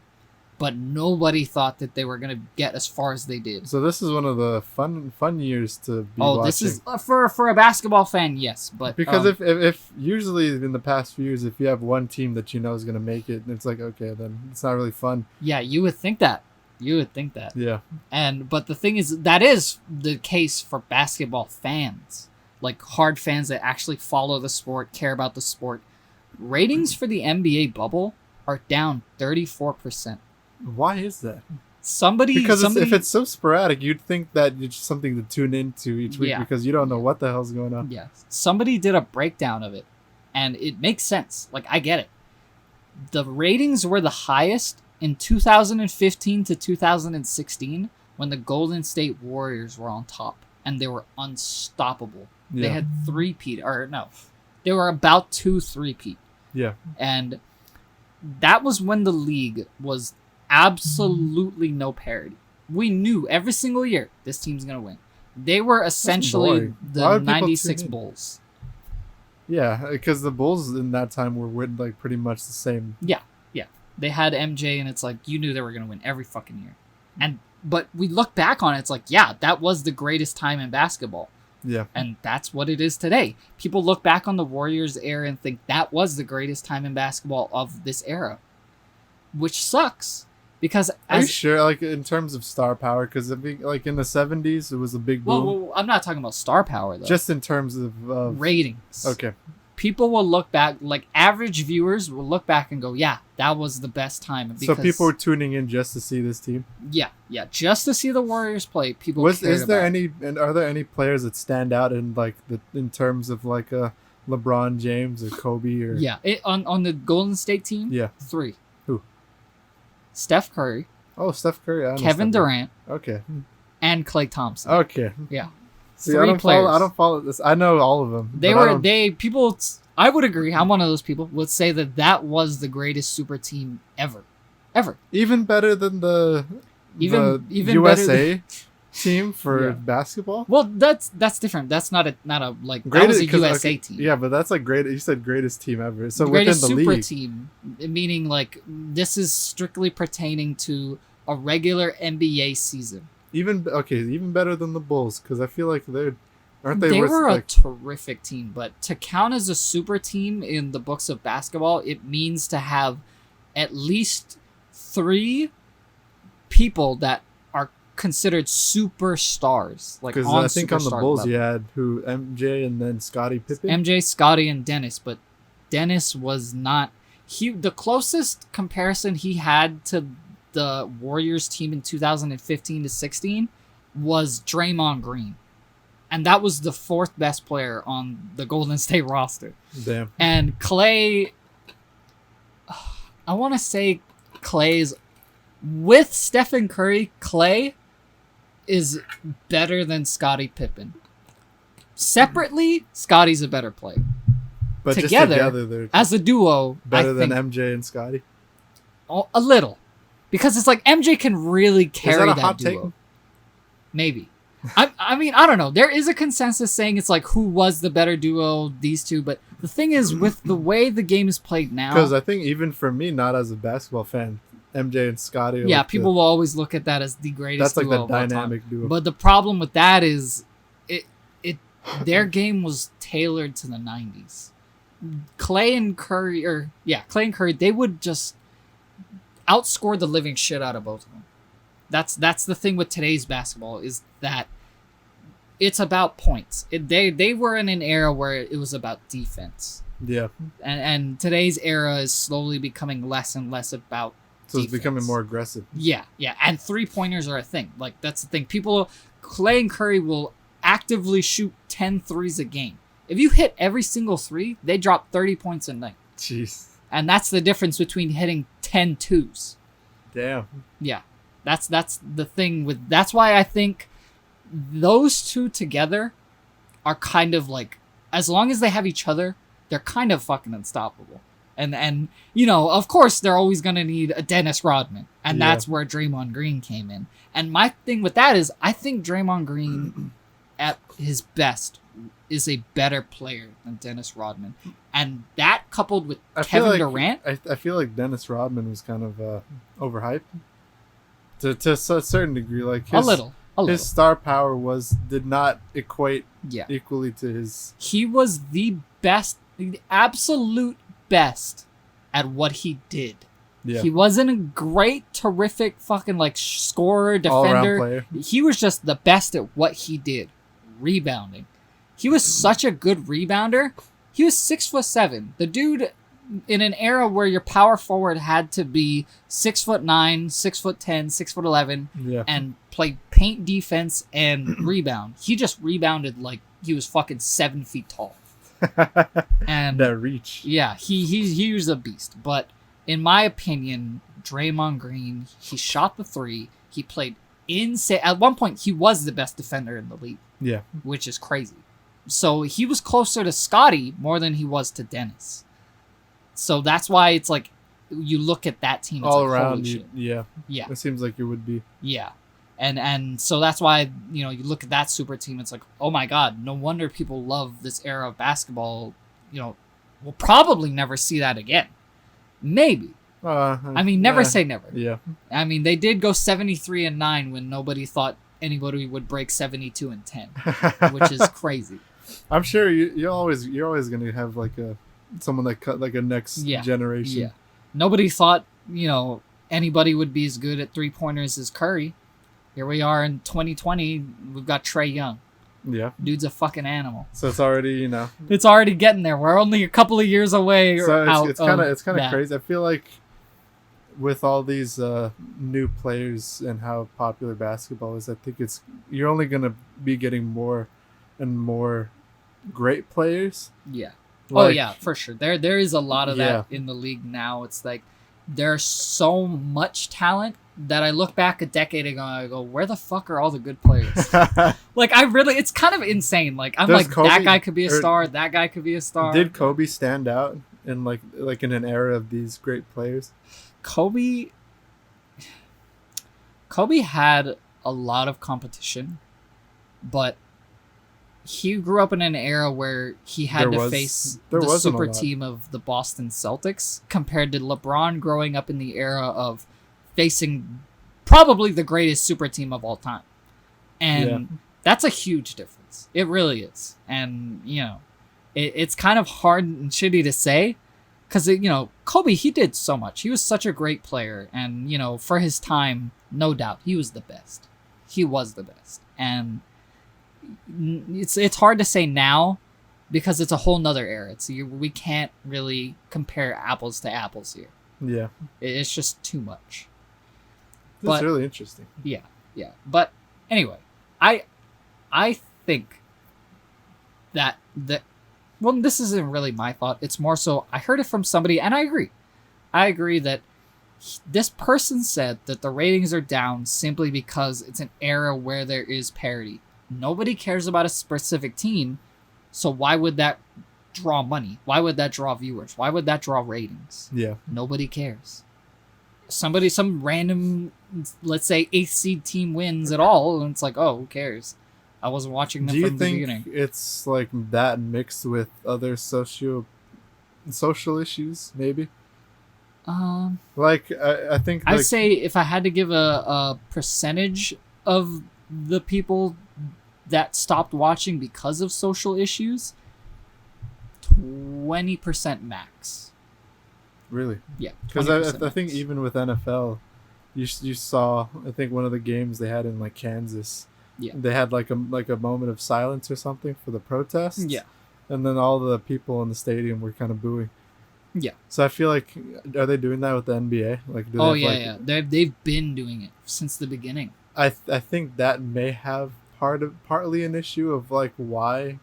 But nobody thought that they were going to get as far as they did. So this is one of the fun years to be watching. This is for a basketball fan, yes, but because if usually in the past few years, if you have one team that you know is going to make it, it's like, okay, then it's not really fun. Yeah, you would think that. Yeah. But the thing is, that is the case for basketball fans, like hard fans that actually follow the sport, care about the sport. Ratings for the NBA bubble are down 34%. Why is that? Because if it's so sporadic, you'd think that it's just something to tune into each week because you don't know what the hell's going on. Yeah. Somebody did a breakdown of it, and it makes sense. Like, I get it. The ratings were the highest in 2015 to 2016 when the Golden State Warriors were on top, and they were unstoppable. Yeah. They had they were about to three-peat. Yeah. And that was when the league was absolutely no parity. We knew every single year this team's gonna win. They were essentially the 96 Bulls. Yeah, because the Bulls in that time were like pretty much the same. Yeah. They had MJ, and it's like you knew they were gonna win every fucking year. But we look back on it, it's like, yeah, that was the greatest time in basketball. Yeah. And that's what it is today. People look back on the Warriors era and think that was the greatest time in basketball of this era, which sucks. Because are you sure, like in terms of star power? Because like in the 70s, it was a big boom. Well, I'm not talking about star power though. Just in terms of ratings. Okay. People will look back, like average viewers will look back and go, "Yeah, that was the best time." Because, so people were tuning in just to see this team. Yeah, just to see the Warriors play. People. Are there any players that stand out in like in terms of like LeBron James or Kobe or? Yeah, on the Golden State team. Yeah, 3. Who? Steph Curry. Oh, Steph Curry. Kevin Durant. Okay. And Klay Thompson. Okay. Yeah. See, I don't follow this. I know all of them. I would agree. I'm one of those people would say that was the greatest super team ever. Even better than the USA team for basketball. Well, that's different. That's not a like that was a USA team. Yeah, but that's like great. You said greatest team ever. So the greatest within the super league, team, meaning like this is strictly pertaining to a regular NBA season. Even better than the Bulls, because I feel like they were a terrific team, but to count as a super team in the books of basketball, it means to have at least 3 people that are considered superstars. Like, because I think on the Bulls you had MJ and then Scottie Pippen. MJ, Scottie, and Dennis, but Dennis was not. The closest comparison he had to the Warriors team in 2015 to 16 was Draymond Green. And that was the 4th best player on the Golden State roster. Damn. And Klay, I want to say Klay's, with Stephen Curry, Klay is better than Scottie Pippen. Separately, Scottie's a better player. But together they're as a duo, better than MJ and Scottie? A little. Because it's like MJ can really carry that hot duo. Take? Maybe. I mean, I don't know. There is a consensus saying it's like who was the better duo, these two. But the thing is, with the way the game is played now... Because I think even for me, not as a basketball fan, MJ and Scottie... Yeah, like people will always look at that as the greatest duo. That's like the dynamic duo. But the problem with that is their game was tailored to the 90s. Klay and Curry, they would just outscore the living shit out of both of them. That's the thing with today's basketball, is that it's about points. They were in an era where it was about defense. Yeah. And today's era is slowly becoming less and less about defense. It's becoming more aggressive. Yeah. And 3-pointers are a thing. Like, that's the thing. Klay and Curry will actively shoot 10 threes a game. If you hit every single 3, they drop 30 points a night. Jeez. And that's the difference between hitting 10 twos. Damn. Yeah. That's the thing with. That's why I think those two together are kind of like, as long as they have each other, they're kind of fucking unstoppable. And you know, of course, they're always gonna need a Dennis Rodman, and that's where Draymond Green came in. And my thing with that is, I think Draymond Green, at his best, is a better player than Dennis Rodman, and that coupled with Kevin Durant, I feel like Dennis Rodman was kind of overhyped to a certain degree. Like a little. His star power did not equate equally to his. He was the best, the absolute best at what he did. Yeah. He wasn't a great, terrific fucking like scorer, defender. Player. He was just the best at what he did, rebounding. He was such a good rebounder. He was 6'7". The dude, in an era where your power forward had to be 6'9", 6'10", 6'11", and play paint defense and rebound. He just rebounded like he was fucking 7 feet tall. And that reach. Yeah, he was a beast. But in my opinion, Draymond Green, he shot the three. He played insane. At one point, he was the best defender in the league. Yeah, which is crazy. So he was closer to Scottie more than he was to Dennis. So that's why it's like, you look at that team, it's all like, around. Holy shit. Yeah. It seems like it would be. Yeah. And so that's why, you know, you look at that super team, it's like, oh my God, no wonder people love this era of basketball. You know, we'll probably never see that again. Maybe. I mean, never say never. Yeah. I mean, they did go 73-9 when nobody thought anybody would break 72-10, which is crazy. I'm sure you're always gonna have like someone that cut like a next generation. Yeah. Nobody thought, you know, anybody would be as good at 3-pointers as Curry. Here we are in 2020. We've got Trae Young. Yeah. Dude's a fucking animal. So it's already, you know. It's already getting there. We're only a couple of years away. So it's kind of crazy. I feel like with all these new players and how popular basketball is, I think you're only gonna be getting more and more great players. Yeah. Like, for sure. There is a lot of that in the league now. It's like there's so much talent that I look back a decade ago and I go, where the fuck are all the good players? Like, it's kind of insane. Like, I'm like, Kobe, that guy could be a star, that guy could be a star. Did Kobe stand out in like in an era of these great players? Kobe had a lot of competition, but he grew up in an era where he had to face the super team of the Boston Celtics compared to LeBron growing up in the era of facing probably the greatest super team of all time. And that's a huge difference. It really is. And, you know, it's kind of hard and shitty to say because, you know, Kobe, he did so much. He was such a great player. And, you know, for his time, no doubt, he was the best. He was the best. And it's hard to say now because it's a whole nother era. We can't really compare apples to apples here. Yeah. It's just too much. That's really interesting. Yeah. But anyway, I think that well, this isn't really my thought. It's more so I heard it from somebody, and I agree. I agree that this person said that the ratings are down simply because it's an era where there is parity. Nobody cares about a specific team, so why would that draw money? Why would that draw viewers? Why would that draw ratings? Yeah. Nobody cares. Some random, let's say, 8th seed team wins at all, and it's like, oh, who cares? I wasn't watching them from the beginning. Do you think it's like that mixed with other social issues, maybe? Like, I think... I'd say if I had to give a percentage of the people that stopped watching because of social issues, 20% max. Really? Yeah. Because I think even with NFL, you saw, I think one of the games they had in like Kansas, they had like a moment of silence or something for the protests. Yeah. And then all the people in the stadium were kind of booing. Yeah. So I feel like, are they doing that with the NBA? Like, They've been doing it since the beginning. I think that may have partly an issue of like why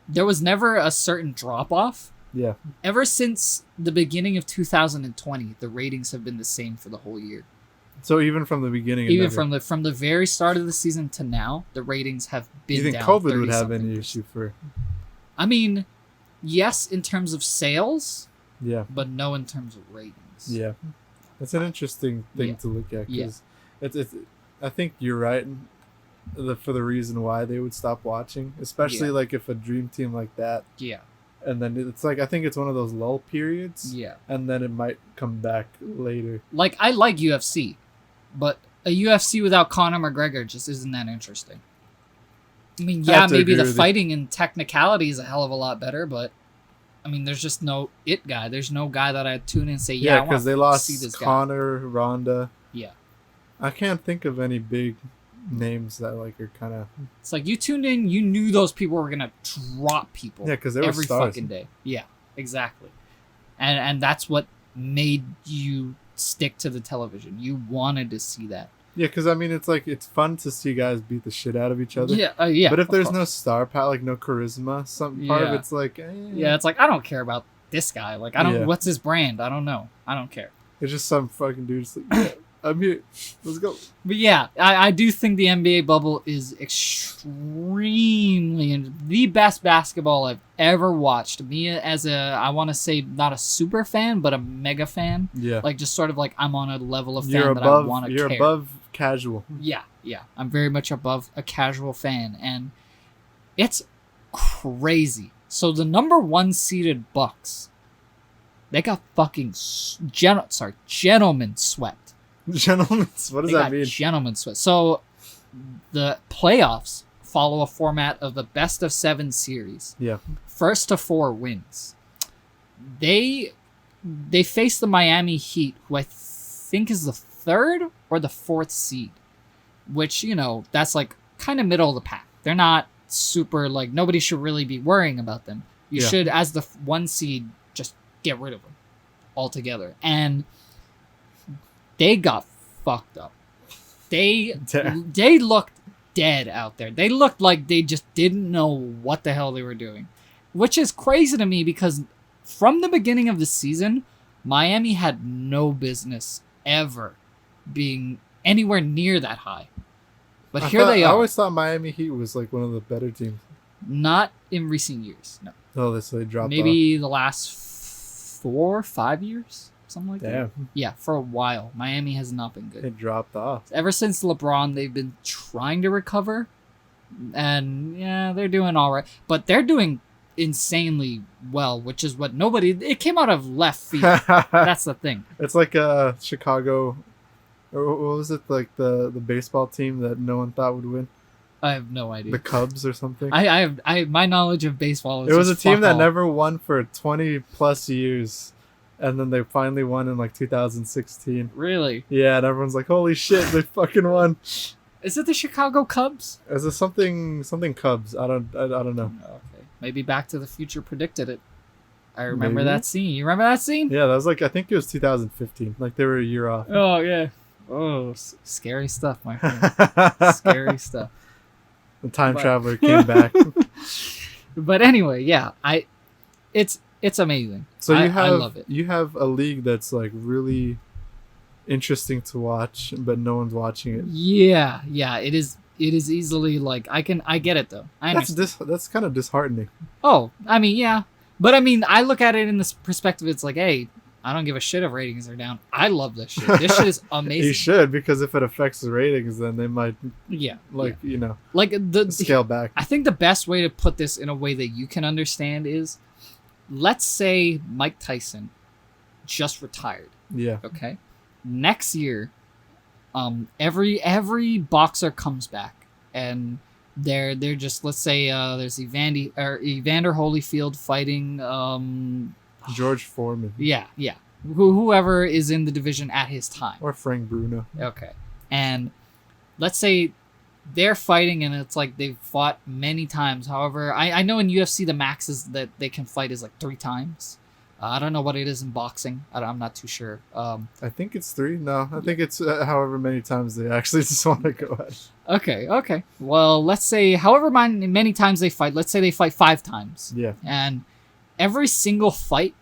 there was never a certain drop off. Yeah. Ever since the beginning of 2020, the ratings have been the same for the whole year. So even from the beginning, even from the very start of the season to now, the ratings have been. Do you think down COVID would have any issue for? I mean, yes, in terms of sales. Yeah. But no, in terms of ratings. Yeah, that's an interesting thing to look at because it's. I think you're right. For the reason why they would stop watching, especially like if a dream team like that. Yeah. And then it's like I think it's one of those lull periods. Yeah. And then it might come back later. Like I like UFC, but a UFC without Conor McGregor just isn't that interesting. I mean, yeah, maybe the fighting and technicality is a hell of a lot better, but I mean, there's just no it guy. There's no guy that I'd tune in and say, yeah, because they lost see this Conor, Ronda. Yeah. I can't think of any big names that like are kind of. It's like you tuned in, you knew those people were gonna drop people. Yeah, because they were every stars. Fucking day. Yeah, exactly. And that's what made you stick to the television. You wanted to see that. Yeah, because I mean, it's like it's fun to see guys beat the shit out of each other. Yeah, yeah. But if there's no star power, like no charisma, some part of it's like. Yeah, it's like I don't care about this guy. Like I don't. Yeah. What's his brand? I don't know. I don't care. It's just some fucking dude. Just like, yeah, I'm here. Let's go. But yeah, I do think the NBA bubble is extremely the best basketball I've ever watched. Me as I want to say not a super fan, but a mega fan. Yeah. Like just sort of like I'm on a level of fan that I want to care. You're above casual. Yeah. I'm very much above a casual fan, and it's crazy. So the number 1 seeded Bucks, they got fucking gentlemen swept. Gentlemen's, what does that mean? Gentlemen swept. So the playoffs follow a format of the best of 7 series. Yeah. First to 4 wins. They face the Miami Heat, who I think is the 3rd or the 4th seed, which, you know, that's like kind of middle of the pack. They're not super, like, nobody should really be worrying about them. You should, as the 1 seed, just get rid of them altogether. And they got fucked up. They looked dead out there. They looked like they just didn't know what the hell they were doing, which is crazy to me because from the beginning of the season, Miami had no business ever being anywhere near that high. But they are. I always thought Miami Heat was like one of the better teams. Not in recent years, no. Oh, so they dropped maybe off. The last 4 or 5 years, something like that. Yeah, for a while. Miami has not been good. They dropped off. Ever since LeBron, they've been trying to recover. And yeah, they're doing all right. But they're doing insanely well, which is what it came out of left field. That's the thing. It's like Chicago, or what was it, like the baseball team that no one thought would win? I have no idea. The Cubs or something? I my knowledge of baseball is it was a team that never won for 20 plus years, and then they finally won in like 2016. Really? Yeah, and everyone's like, holy shit, they fucking won. Is it the Chicago Cubs? Is it something Cubs? I don't know. Okay. Maybe Back to the Future predicted it. I remember that scene. You remember that scene? Yeah, that was like, I think it was 2015. Like they were a year off. Oh, yeah. Oh, scary stuff, my friend. Scary stuff. The time traveler came back. But anyway, yeah, it's amazing. So I love it. You have a league that's like really interesting to watch, but no one's watching it. Yeah, it is. It is easily like I get it though. That's kind of disheartening. Oh, I mean, yeah, but I mean, I look at it in this perspective. It's like, hey, I don't give a shit if ratings are down. I love this shit. This shit is amazing. You should, because if it affects the ratings, then they might, you know, like scale back. I think the best way to put this in a way that you can understand is, let's say Mike Tyson just retired. Yeah. Okay. Next year, every boxer comes back, and they're just, let's say there's Evander Holyfield fighting George Foreman. Yeah. Whoever is in the division at his time. Or Frank Bruno. Okay. And let's say they're fighting and it's like they've fought many times. However, I know in UFC the max is that they can fight is like 3 times. I don't know what it is in boxing. I'm not too sure. I think it's 3. No, I think it's however many times they actually just want to go at. Okay. Well, let's say however many times they fight. Let's say they fight 5 times. Yeah. And every single fight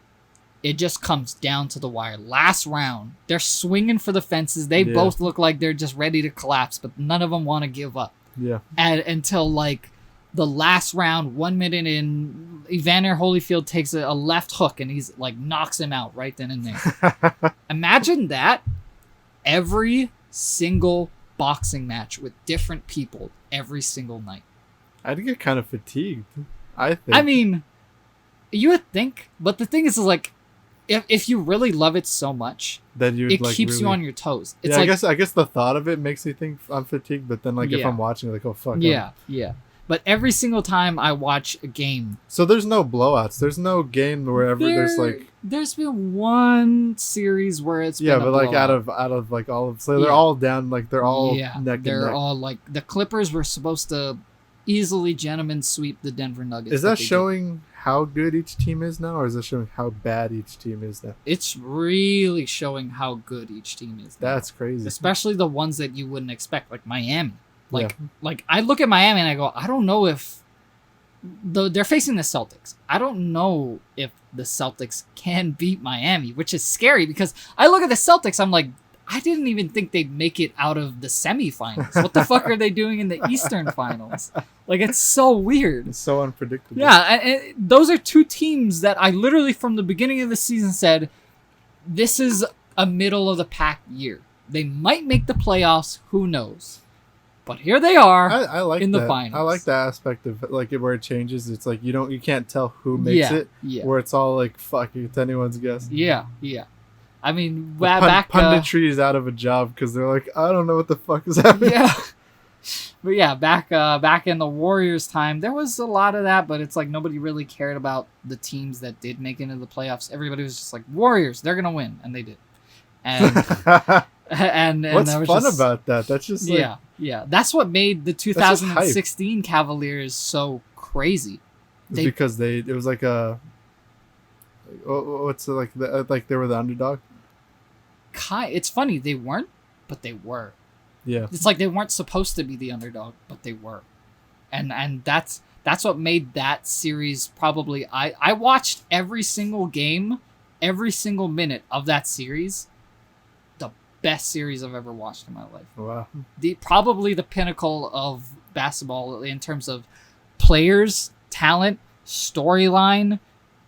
it just comes down to the wire. Last round, they're swinging for the fences. They both look like they're just ready to collapse, but none of them want to give up. Yeah. And until like the last round, 1 minute in, Evander Holyfield takes a left hook and he's like knocks him out right then and there. Imagine that every single boxing match with different people every single night. I'd get kind of fatigued, I think. I mean, you would think, but the thing is like, if you really love it so much, then it like keeps you on your toes. It's yeah, like, I guess the thought of it makes me think I'm fatigued, but then like if I'm watching, like, oh fuck. Yeah. But every single time I watch a game, so there's no blowouts. There's no game wherever there's like. There's been one series where it's been but like out of like all of, so they're all down, like they're all neck and neck. They're all like the Clippers were supposed to easily gentlemen sweep the Denver Nuggets. Is that showing how good each team is now, or is that showing how bad each team is now? It's really showing how good each team is now. That's crazy. Especially the ones that you wouldn't expect, like Miami. Like I look at Miami and I go, I don't know if they're facing the Celtics. I don't know if the Celtics can beat Miami, which is scary because I look at the Celtics, I'm like, I didn't even think they'd make it out of the semifinals. What the fuck are they doing in the Eastern Finals? Like, it's so weird. It's so unpredictable. Yeah, and those are two teams that I literally, from the beginning of the season, said, this is a middle-of-the-pack year. They might make the playoffs, who knows? But here they are I like in that. the finals. I like that aspect of like where it changes. It's like you can't tell who makes it. Yeah. Where it's all like fuck, it's anyone's guess. Yeah. I mean, back punditry is out of a job because they're like, I don't know what the fuck is happening. Yeah. But yeah, back in the Warriors time, there was a lot of that, but it's like nobody really cared about the teams that did make it into the playoffs. Everybody was just like, Warriors, they're gonna win, and they did. And and what's fun about that? That's just like, yeah. That's what made the 2016 Cavaliers so crazy. Because it was like a what's it like like they were the underdog. It's funny, they weren't, but they were. Yeah, it's like they weren't supposed to be the underdog, but they were, and that's what made that series probably. I watched every single game, every single minute of that series. Best series I've ever watched in my life. Wow. Probably the pinnacle of basketball in terms of players, talent, storyline.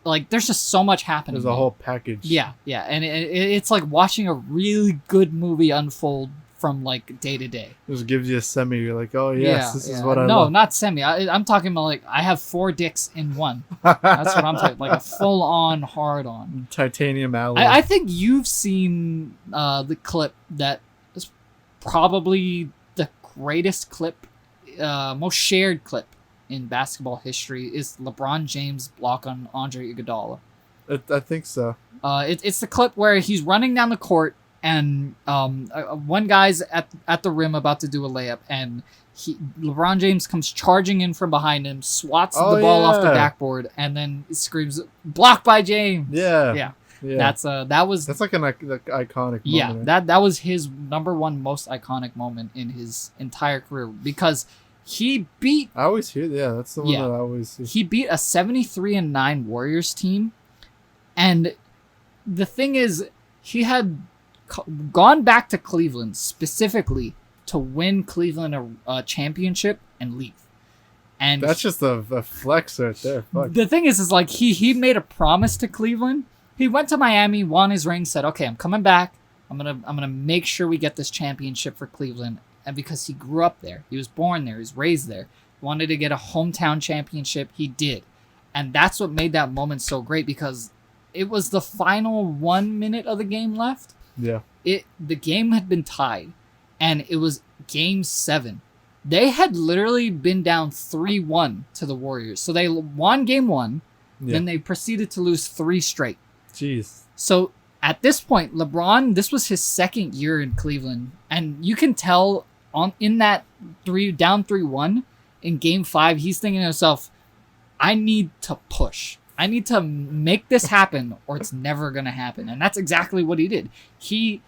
Like, there's just so much happening. There's a whole package. Yeah. And it's like watching a really good movie unfold from like day to day. It just gives you a semi. You're like, oh yes, this is what I love. No, not semi. I'm talking about like I have 4 dicks in one. That's what I'm talking. Like a full on, hard on. Titanium alloy. I think you've seen the clip that is probably the greatest clip, most shared clip in basketball history is LeBron James' block on Andre Iguodala. I think so. It's the clip where he's running down the court. And one guy's at the rim about to do a layup, and LeBron James comes charging in from behind him, swats the ball off the backboard, and then screams, "Blocked by James!" Yeah. That's like an iconic moment. Yeah, that was his number one most iconic moment in his entire career because he beat. I always hear that's the one that I always see. He beat a 73-9 Warriors team, and the thing is, he had gone back to Cleveland specifically to win Cleveland a championship and leave. And that's just a flex right there. Fuck. The thing is like he made a promise to Cleveland. He went to Miami, won his ring, said, "Okay, I'm coming back. I'm gonna make sure we get this championship for Cleveland." And because he grew up there, he was born there, he was raised there, wanted to get a hometown championship, he did. And that's what made that moment so great because it was the final 1 minute of the game left. Yeah. The game had been tied, and it was game 7. They had literally been down 3-1 to the Warriors. So they won game 1, then they proceeded to lose 3 straight. Jeez. So at this point, LeBron, this was his second year in Cleveland, and you can tell in that down 3-1 in game 5, he's thinking to himself, I need to push. I need to make this happen or it's never going to happen. And that's exactly what he did. He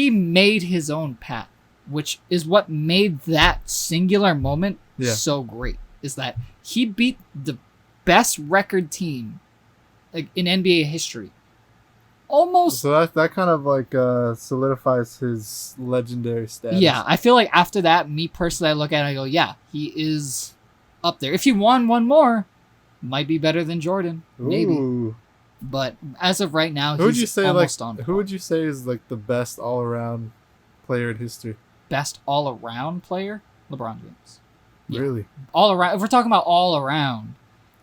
made his own path, which is what made that singular moment so great, is that he beat the best record team in NBA history almost. So that kind of like solidifies his legendary status. Yeah, I feel like after that, me personally, I look at it and I go, yeah, he is up there. If he won one more, might be better than Jordan, maybe. Ooh. But as of right now, who would you he's say almost like on par. who would you say is like the best all around player in history? Best all around player? LeBron James. Yeah. Really? All around. If we're talking about all around,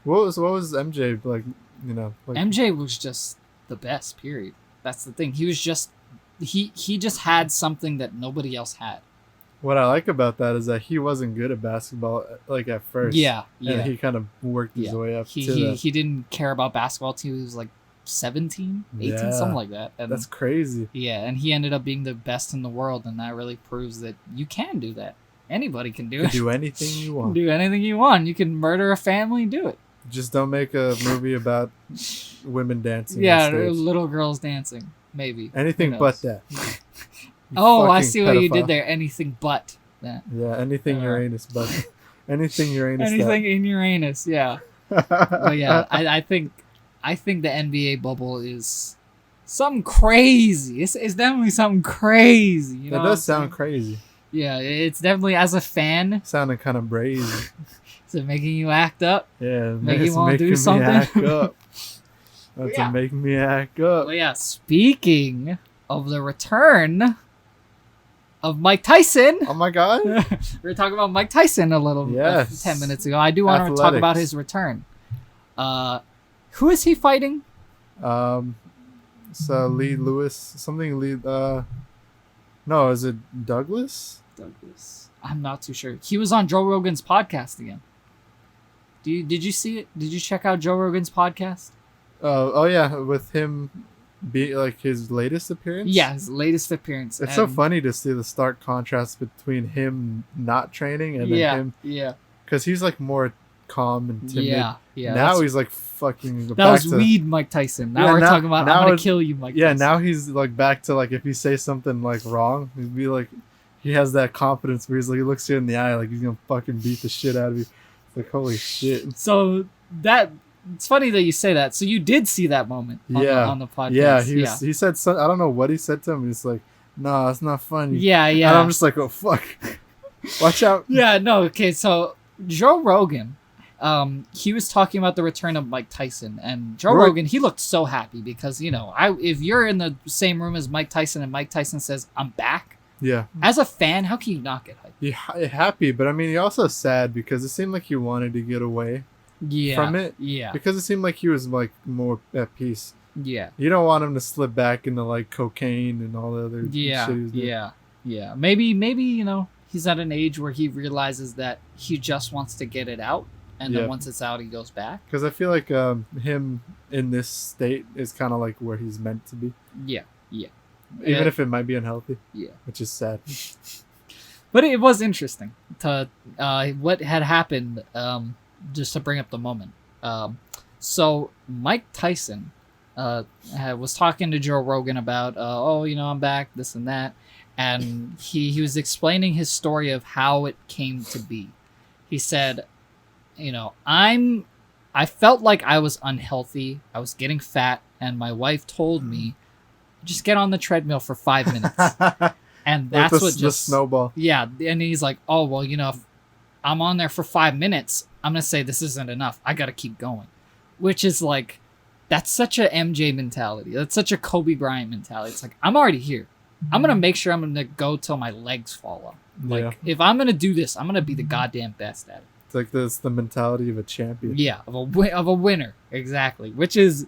What was MJ like? You know, like MJ was just the best. Period. That's the thing. He was just he just had something that nobody else had. what I like about that is that he wasn't good at basketball like at first. Yeah. And he kind of worked his way up to that. He didn't care about basketball till he was like 17, 18, something like that. And that's crazy. Yeah, and he ended up being the best in the world, and that really proves that you can do that. Anybody can do it. Do anything you want. Do anything you want. You can murder a family, do it. Just don't make a movie about women dancing. Yeah, on stage. little girls dancing, maybe. Anything Who but knows? that. Oh, I fucking see what you pedophile. did there. Anything but that. Yeah, anything Uranus but. Anything Uranus. Anything in Uranus, yeah. But yeah, I think the NBA bubble is something crazy. It's definitely something crazy. You know That does sound crazy. Yeah, it's definitely, as a fan, Sounding kind of brazy. is it making you act up? Yeah, Make you it's wanna do making something? me act up. That's Yeah. making me act up. Well, yeah, speaking of the return of Mike Tyson, Oh my god. we were talking about Mike Tyson a little Yes. 10 minutes ago. I do want to talk about Athletics. his return. Who is he fighting? So Lee Lewis, something Lee. No, is it Douglas? Douglas. I'm not too sure. He was on Joe Rogan's podcast again. Did you see it? Did you check out Joe Rogan's podcast? Oh yeah, with him, be like his latest appearance. Yeah, his latest appearance. It's so funny to see the stark contrast between him not training and then him, yeah, because he's like more calm and timid. yeah. Now he's like fucking. That was weed Mike Tyson. Now we're talking about I'm gonna kill you, Mike Yeah, Tyson. now he's like back to like if he says something like wrong, he'd be like, he has that confidence where he's like, he looks you in the eye like he's gonna fucking beat the shit out of you. It's like holy shit. So that it's funny that you say that. So you did see that moment on the podcast. Yeah, he said some, I don't know what he said to him. He's like, no, it's not funny. Yeah. And I'm just like, oh fuck, watch out. Yeah, no, okay. So Joe Rogan, he was talking about the return of Mike Tyson, and Joe Rogan, he looked so happy because if you're in the same room as Mike Tyson and Mike Tyson says I'm back, Yeah. as a fan, how can you not get hyped? Yeah, happy, but I mean, you're also sad because it seemed like he wanted to get away from it. Yeah. Because it seemed like he was like more at peace. Yeah. You don't want him to slip back into like cocaine and all the other shit he was doing. Yeah. Maybe he's at an age where he realizes that he just wants to get it out, and then once it's out, he goes back. Because I feel like him in this state is kind of like where he's meant to be. Yeah. Even if it might be unhealthy. Yeah. Which is sad. But it was interesting to what had happened, just to bring up the moment. So Mike Tyson was talking to Joe Rogan about, I'm back, this and that. And he was explaining his story of how it came to be. He said, I felt like I was unhealthy. I was getting fat. And my wife told me, just get on the treadmill for 5 minutes. And that's what just the snowball. Yeah, and he's like, oh well, if I'm on there for 5 minutes, I'm gonna say this isn't enough. I gotta keep going, which is like, that's such a MJ mentality. That's such a Kobe Bryant mentality. It's like, I'm already here. I'm gonna make sure I'm gonna go till my legs fall off. Like, if I'm gonna do this, I'm gonna be the goddamn best at it. It's like this the mentality of a champion. Yeah, of a winner, exactly. Which is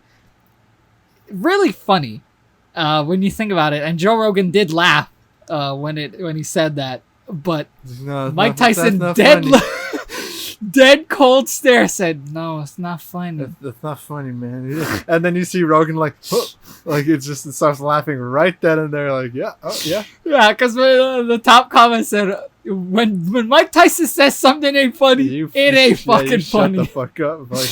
really funny when you think about it. And Joe Rogan did laugh when he said that, but Mike Tyson dead cold stare said, "No, it's not funny. That's not funny, man." And then you see Rogan like it starts laughing right then and there, like yeah, because the top comment said, "When Mike Tyson says something ain't funny, it ain't fucking funny." Shut the fuck up. Like,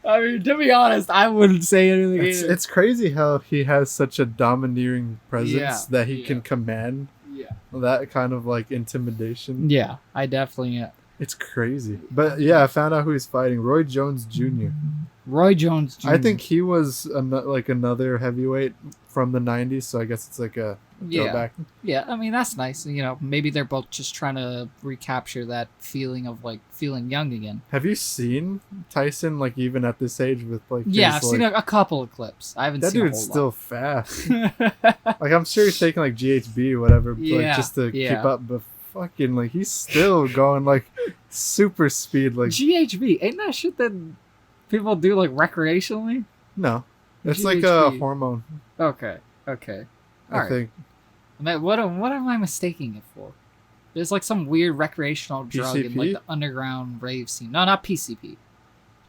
I mean, to be honest, I wouldn't say anything either. It's crazy how he has such a domineering presence that he can command that kind of like intimidation. Yeah, I definitely. It's crazy. But yeah, I found out who he's fighting. Roy Jones Jr. Roy Jones Jr. I think he was like another heavyweight from the 90s, so I guess it's like a throwback. Yeah, I mean, that's nice. You know, maybe they're both just trying to recapture that feeling of, like, feeling young again. Have you seen Tyson, like, even at this age with, like... Yeah, I've seen a couple of clips. I haven't seen a whole lot. That dude's still fast. Like, I'm sure he's taking, like, GHB or whatever, like, just to keep up, but fucking, like, he's still going, like, super speed, like... GHB, ain't that shit that people do, like, recreationally? No. It's GHB. like a hormone. Okay. I think. What am I mistaking it for? There's like some weird recreational drug PCP? in like the underground rave scene. No, not PCP.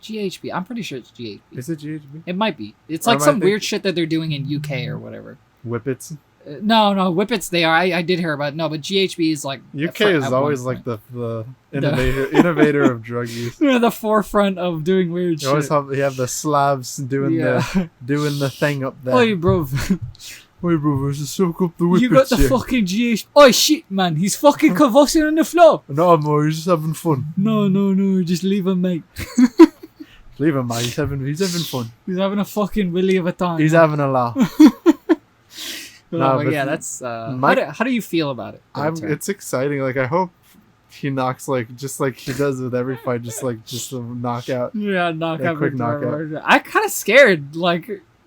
GHB. I'm pretty sure it's GHB. Is it GHB? It might be. It's like some weird shit that they're doing in UK or whatever. Whippets? No, Whippets they are. I did hear about it. No, but GHB is like... UK is always like the innovator of drug use. They're the forefront of doing weird shit. You have the Slavs doing the thing up there. Hey, bro. Hey, bro, just soak up the Whippets. You got the fucking GHB. Oh, shit, man. He's fucking convulsing on the floor. No, more. He's just having fun. No. Just leave him, mate. Leave him, mate. He's having fun. He's having a fucking willy of a time. He's having a laugh. But yeah, that's how do you feel about it? It's exciting. Like, I hope he knocks just like he does with every fight, just a knockout. Yeah, quick knockout. I'm kind of scared.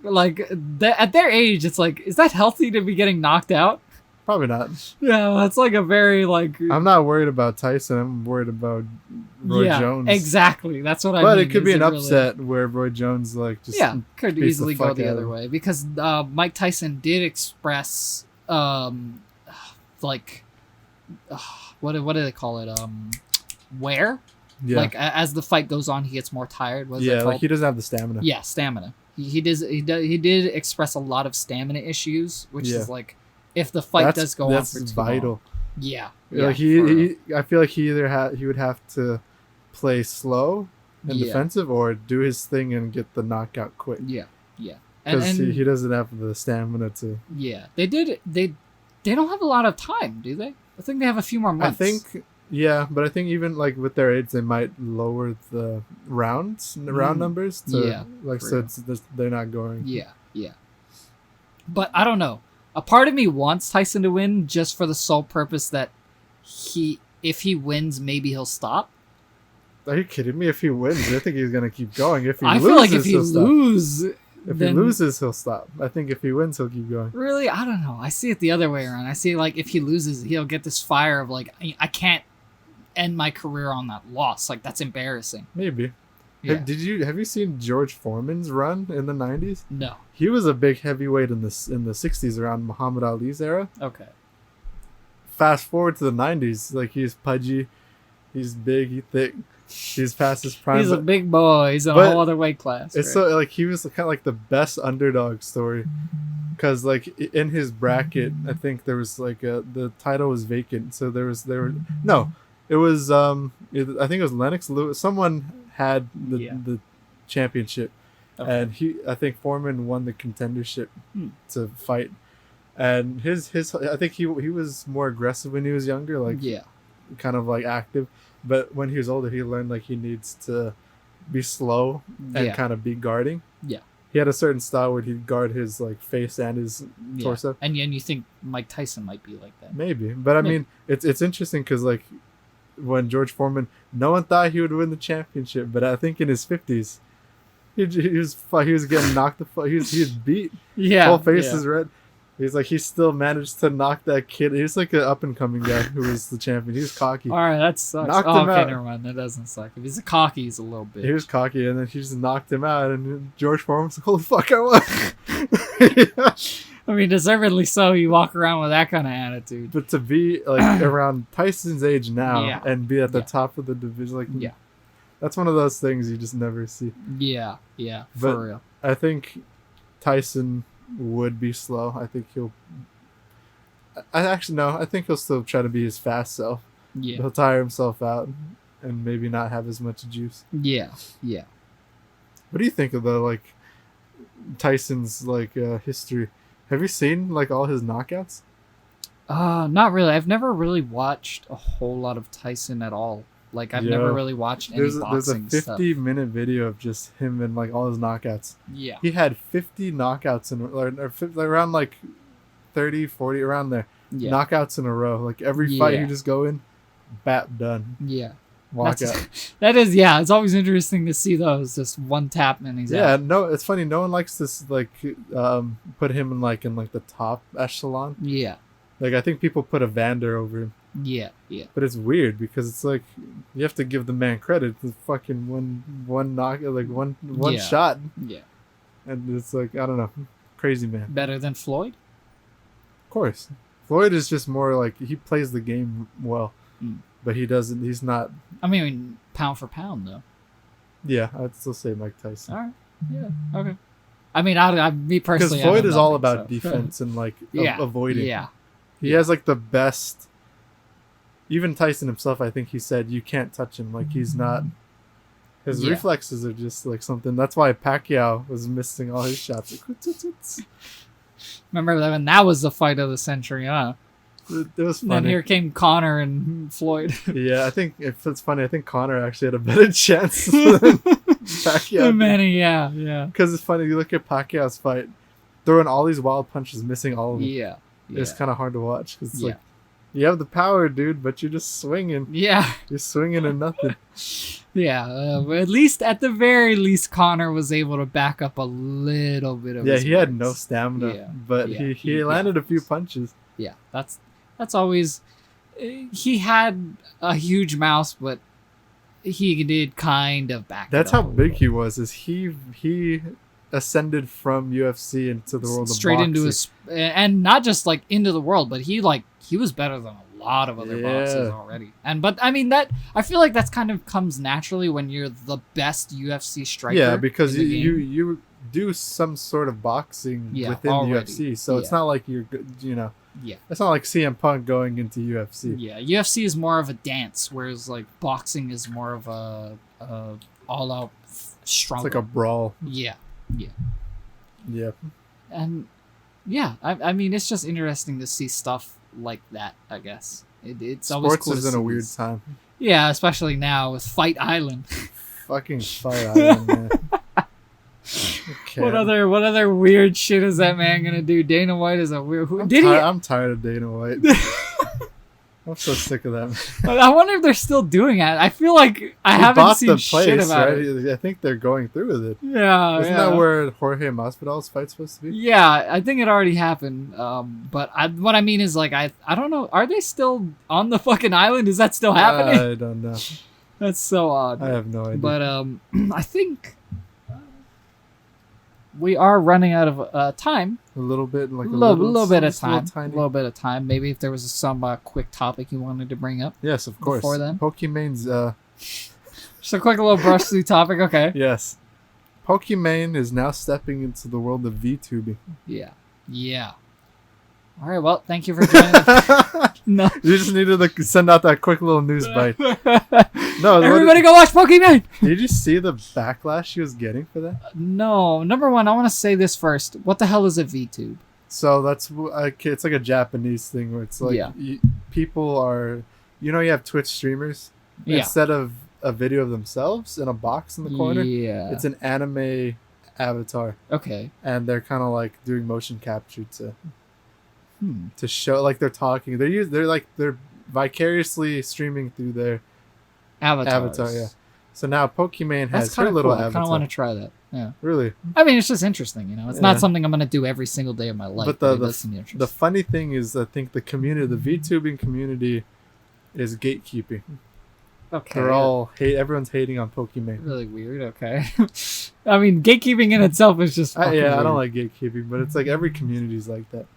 At their age, it's like, is that healthy to be getting knocked out? Probably not. Yeah, that's like a very like. I'm not worried about Tyson. I'm worried about Roy Jones. Exactly. That's what I mean. But it could be an upset where Roy Jones could easily go the other way because Mike Tyson did express what do they call it wear. Yeah. Like as the fight goes on, he gets more tired. Like he doesn't have the stamina. Yeah, stamina. He did express a lot of stamina issues, which is like. If the fight does go on for too vital. long. Yeah. Like I feel like he would have to play slow and defensive or do his thing and get the knockout quick. Yeah. Because he doesn't have the stamina to. Yeah. They don't have a lot of time, do they? I think they have a few more months. I think but I think even like with their age they might lower the round numbers to they're not going. Yeah. But I don't know. A part of me wants Tyson to win just for the sole purpose that if he wins, maybe he'll stop. Are you kidding me? If he wins, I think he's gonna keep going. If he loses, feel like if he loses, if he loses, he'll stop. I think if he wins, he'll keep going. Really, I don't know. I see it the other way around. I see like if he loses, he'll get this fire of like I can't end my career on that loss. Like that's embarrassing. Maybe. Yeah. Have you seen George Foreman's run in the 90s? No. He was a big heavyweight in the 60s around Muhammad Ali's era. Okay. Fast forward to the 90s, like he's pudgy, he's big, he's thick, he's past his prime. He's a big boy. He's in a whole other weight class. It's so like he was kind of like the best underdog story, because like in his bracket, I think there was like the title was vacant, so it was I think it was Lennox Lewis. Someone had the championship, and I think Foreman won the contendership to fight, and his I think he was more aggressive when he was younger, like kind of like active, but when he was older, he learned like he needs to be slow and kind of be guarding. Yeah, he had a certain style where he'd guard his like face and his torso. And you think Mike Tyson might be like that? Maybe, but I mean, it's interesting because like. When George Foreman, no one thought he would win the championship, but I think in his 50s, he was getting knocked he was beat. Yeah, whole face is red. He's like he still managed to knock that kid. He's like an up and coming guy who was the champion. He was cocky. All right, that sucks. Knocked him out. Never mind. That doesn't suck. If he's cocky, he's a little bit. He was cocky, and then he just knocked him out. And George Foreman's like, "Holy fuck, I won!" I mean, deservedly so. You walk around with that kind of attitude. But to be like around Tyson's age now and be at the top of the division, like that's one of those things you just never see. Yeah, for real. I think Tyson would be slow. I think I think he'll still try to be his fast self. Yeah, he'll tire himself out and maybe not have as much juice. Yeah. What do you think of Tyson's history? Have you seen like all his knockouts? Not really. I've never really watched a whole lot of Tyson at all. Like I've never really watched any boxing There's a 50-minute stuff. video of just him and like all his knockouts. Yeah. He had 50 knockouts around like 30, 40 around there. Yeah. Knockouts in a row. Like every fight Yeah. you just go in, bap, done. Yeah. Walk out. That is, yeah. It's always interesting to see those. Just one tap and he's out. No, it's funny. No one likes this like put him in like the top echelon. Yeah. Like I think people put Evander over him. Yeah. Yeah. But it's weird because it's like you have to give the man credit. The fucking one knock, like one shot. Yeah. And it's like I don't know, crazy man. Better than Floyd? Of course, Floyd is just more like he plays the game well, but he doesn't. He's not. I mean, pound for pound though. Yeah, I'd still say Mike Tyson. All right. Yeah. Okay. I mean, me personally, because Floyd is all about defense and like avoiding. Yeah. He has like the best. Even Tyson himself, I think he said you can't touch him. Like he's not. His reflexes are just like something. That's why Pacquiao was missing all his shots. Like, remember that when that was the fight of the century, huh? It was funny. And then here came Conor and Floyd. Yeah, I think if it's funny, I think Conor actually had a better chance than Pacquiao. Many, yeah. Because it's funny, you look at Pacquiao's fight, throwing all these wild punches, missing all of them. Yeah. It's kind of hard to watch. Cause it's like, you have the power, dude, but you're just swinging. Yeah. You're swinging and nothing. Yeah. At the very least, Conor was able to back up a little bit of his he had no stamina, but he landed a few punches. Yeah, that's always... He had a huge mouth, but he did kind of back That's it up how big he was, is he ascended from UFC into the world of boxing. Into his... And not just, like, into the world, but he was better than a lot of other boxers already. But, I mean, I feel like that's kind of comes naturally when you're the best UFC striker. Yeah, because you do some sort of boxing within the UFC, so it's not like you're, it's not like CM Punk going into UFC. Yeah, UFC is more of a dance, whereas like boxing is more of a all-out struggle. It's like a brawl. Yeah. And I mean, it's just interesting to see stuff like that. I guess it's always cool. Sports is in a weird time. Yeah, especially now with Fight Island. Fucking Fight Island, man. Okay. What other weird shit is that man gonna do? Dana White is a weird. I'm tired of Dana White. I'm so sick of that. I wonder if they're still doing it. I feel like I haven't seen shit about it. I think they're going through with it. Yeah, Isn't that where Jorge Masvidal's fight's supposed to be? Yeah, I think it already happened. But what I mean is, like, I don't know. Are they still on the fucking island? Is that still happening? I don't know. That's so odd. I have no idea. But I think we are running out of time. A little bit, like a little bit of time. Maybe if there was some quick topic you wanted to bring up. Yes, of course. Before then, Pokimane's. Just a quick little brush through topic. Okay. Yes, Pokimane is now stepping into the world of VTubing. Yeah. All right. Well, thank you for joining us. No. You just needed to send out that quick little news bite. No, everybody go watch Pokimane. Did you see the backlash she was getting for that? No. Number one, I want to say this first. What the hell is a VTube? So it's like a Japanese thing where it's like people are, you have Twitch streamers. Yeah. Instead of a video of themselves in a box in the corner, it's an anime avatar. Okay. And they're kind of like doing motion capture to show, like, they're talking. They're vicariously streaming through their avatar. Yeah. So now Pokimane has her little avatar. I kind of want to try that. Yeah. Really? I mean, it's just interesting. It's not something I'm going to do every single day of my life. But the funny thing is, I think the VTubing community is gatekeeping. Okay. Everyone's hating on Pokimane. Really weird. Okay. I mean, gatekeeping in itself is just I don't like gatekeeping, but it's like every community's like that.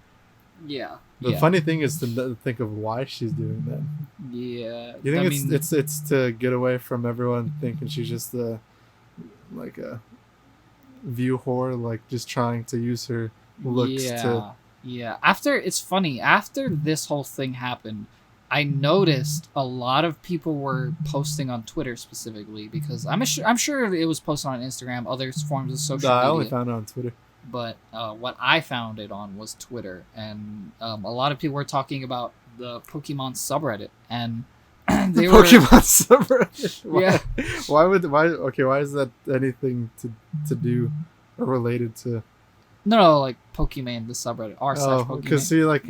Yeah. The funny thing is to think of why she's doing that. Yeah. You think it's to get away from everyone thinking she's just a view whore, like just trying to use her looks to. Yeah. After this whole thing happened, I noticed a lot of people were posting on Twitter specifically, because I'm sure it was posted on Instagram, other forms of social media. I only found it on Twitter. But what I found it on was Twitter, and a lot of people were talking about the Pokemon subreddit, and they were Pokimane subreddit. yeah. Why is that anything to do or related to? No, like Pokimane, the subreddit r/Pokimane. Because see, like,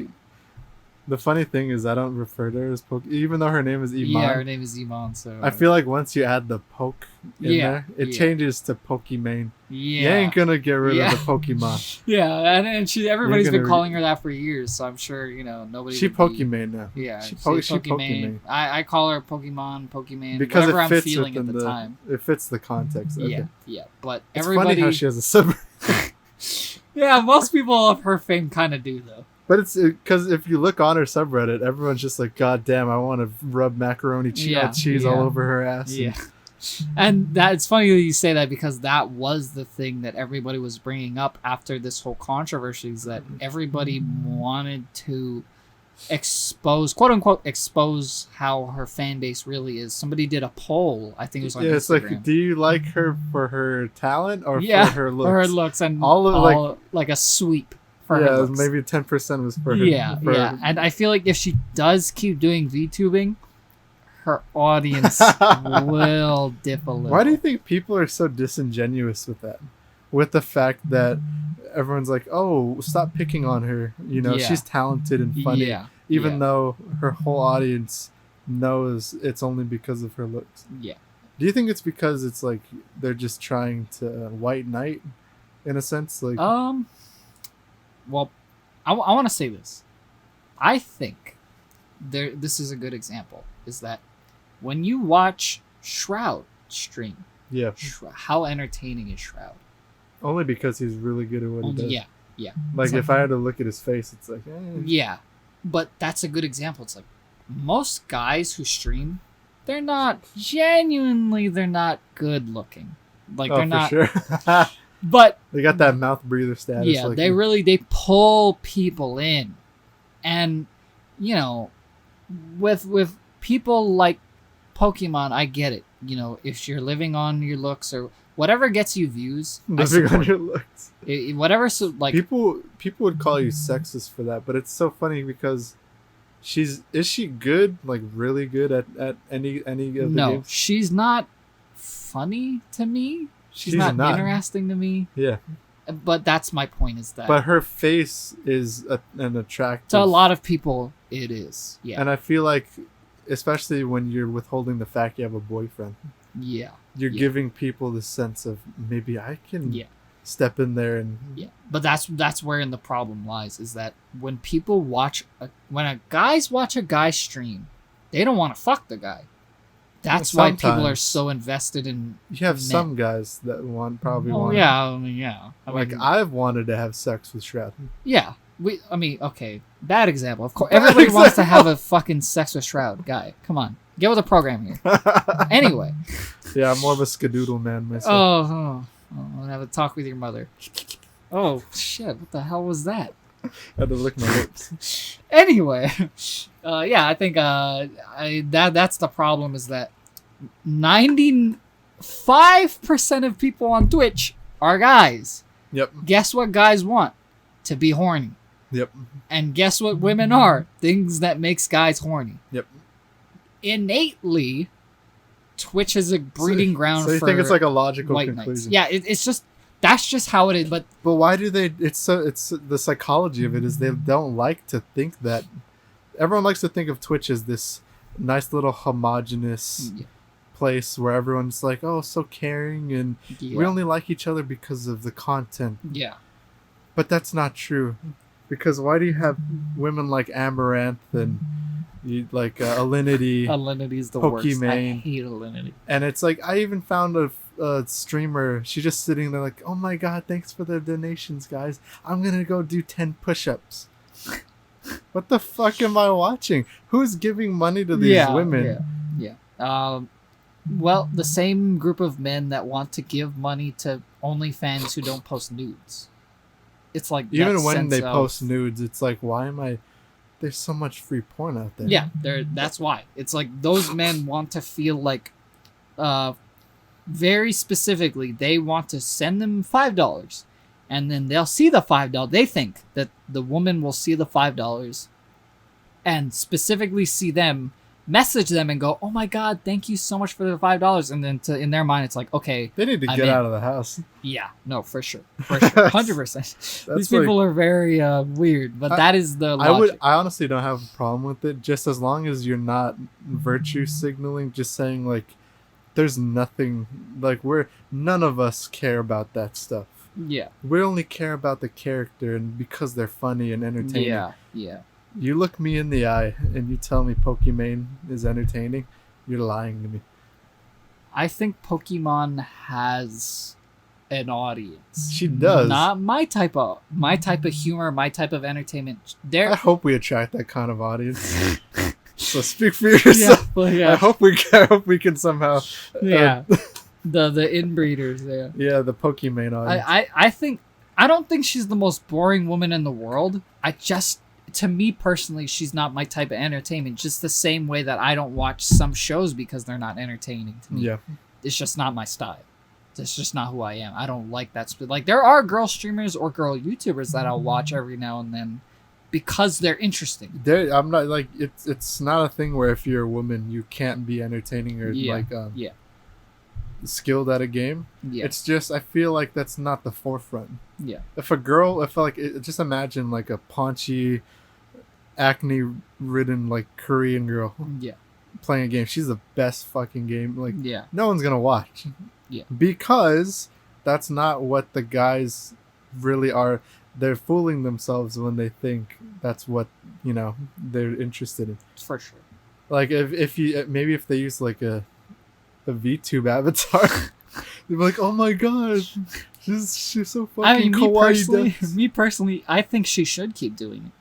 the funny thing is I don't refer to her as Poke, even though her name is Iman. Yeah, her name is Iman. So I feel like once you add the poke in there, it changes to Pokimane. Yeah, you ain't gonna get rid of the Pokemon. Yeah, and everybody's been calling her that for years, so I'm sure nobody. She Pokimane now. Yeah, she Pokimane. I call her Pokimane because whatever it fits I'm feeling at the time. It fits the context. Okay. Yeah, but it's everybody. funny how she has a sub. Yeah, most people of her fame kind of do though. But it's because if you look on her subreddit, everyone's just like, God damn, I want to rub macaroni cheese all over her ass. Yeah. And it's funny that you say that because that was the thing that everybody was bringing up after this whole controversy is that everybody wanted to quote unquote expose how her fan base really is. Somebody did a poll, I think it was on Instagram. It's like, do you like her for her talent or for her looks? For her looks and like a sweep. Maybe 10% was for her. Yeah. And I feel like if she does keep doing VTubing, her audience will dip a little. Why do you think people are so disingenuous with that? With the fact that everyone's like, oh, stop picking on her. She's talented and funny. Even though her whole audience knows it's only because of her looks. Yeah. Do you think it's because it's like they're just trying to white knight in a sense? Like, well, I want to say this. I think this is a good example. Is that when you watch Shroud stream, how entertaining is Shroud? Only because he's really good at what he does. Yeah. Like if I had to look at his face, it's like, yeah. But that's a good example. It's like most guys who stream, they're not good looking. Like they're not. Sure. But they got that mouth breather status. Yeah, they pull people in, and with people like Pokimane, I get it. If you're living on your looks or whatever gets you views, living on your looks, whatever. So like people would call you sexist for that, but it's so funny because is she good? Like really good at any of the games? No, she's not funny to me. She's not interesting to me. Yeah. But that's my point is that. But her face is an attractive. To a lot of people, it is. Yeah. And I feel like, especially when you're withholding the fact you have a boyfriend. Yeah. You're giving people the sense of maybe I can step in there and. Yeah. But that's wherein the problem lies is that when people when guys watch a guy stream, they don't want to fuck the guy. That's why people are so invested in. You have some guys that probably want. Yeah. I've wanted to have sex with Shroud. Yeah, okay, bad example. Of course, everybody wants to have a fucking sex with Shroud guy. Come on, get with the program here. Anyway. Yeah, I'm more of a skadoodle man myself. I'm gonna have a talk with your mother. Oh shit! What the hell was that? I had to lick my lips. Anyway, I think that's the problem is that 95% of people on Twitch are guys. Yep. Guess what guys want? To be horny. Yep. And guess what women are? Things that makes guys horny. Yep. Innately, Twitch is a breeding ground for. So you think it's like a logical white conclusion? Knights. Yeah, it's just. That's just how it is, but why do they? It's the psychology of it is they don't like to think that. Everyone likes to think of Twitch as this nice little homogenous place where everyone's like, oh, so caring and we only like each other because of the content. Yeah, but that's not true, because why do you have women like Amaranth and Alinity? Alinity's the Pokimane. worst. I hate Alinity. And it's like I even found a streamer, she's just sitting there like, oh my god, thanks for the donations, guys, I'm gonna go do 10 push-ups. What the fuck am I watching? Who's giving money to these women? Well, the same group of men that want to give money to OnlyFans who don't post nudes. It's like even when they post nudes, it's like, why am I? There's so much free porn out there. Yeah, that's why. It's like those men want to feel like very specifically, they want to send them $5, and then they'll see the $5. They think that the woman will see the $5, and specifically see them message them and go, "Oh my God, thank you so much for the $5." And then in their mind, it's like, okay, they need to get out of the house. Yeah, no, for sure, 100%. These people are very weird, but that is the logic. I honestly don't have a problem with it, just as long as you're not virtue signaling, just saying like, there's nothing like none of us care about that stuff. Yeah, we only care about the character, and because they're funny and entertaining. Yeah. You look me in the eye and you tell me Pokimane is entertaining, you're lying to me. I think Pokimane has an audience. She does. Not my type of humor, my type of entertainment. I hope we attract that kind of audience. So speak for yourself. Yeah. I hope we can somehow. Yeah. The inbreeders there. Yeah, the Pokimane audience. I don't think she's the most boring woman in the world. To me personally, she's not my type of entertainment. Just the same way that I don't watch some shows because they're not entertaining to me. Yeah. It's just not my style. That's just not who I am. I don't like that. Like, there are girl streamers or girl YouTubers that I'll watch every now and then because they're interesting. I'm not like, it's not a thing where if you're a woman you can't be entertaining or skilled at a game. Yeah. It's just, I feel like that's not the forefront. Yeah. Just imagine like a paunchy, acne-ridden like Korean girl. Yeah. Playing a game. She's the best fucking game. Like, yeah. No one's gonna watch. Yeah. Because that's not what the guys really are. They're fooling themselves when they think that's what, they're interested in. For sure. Like if they use like a VTube avatar, they'd be like, "Oh my god, she's so fucking kawaii." Me personally, I think she should keep doing it.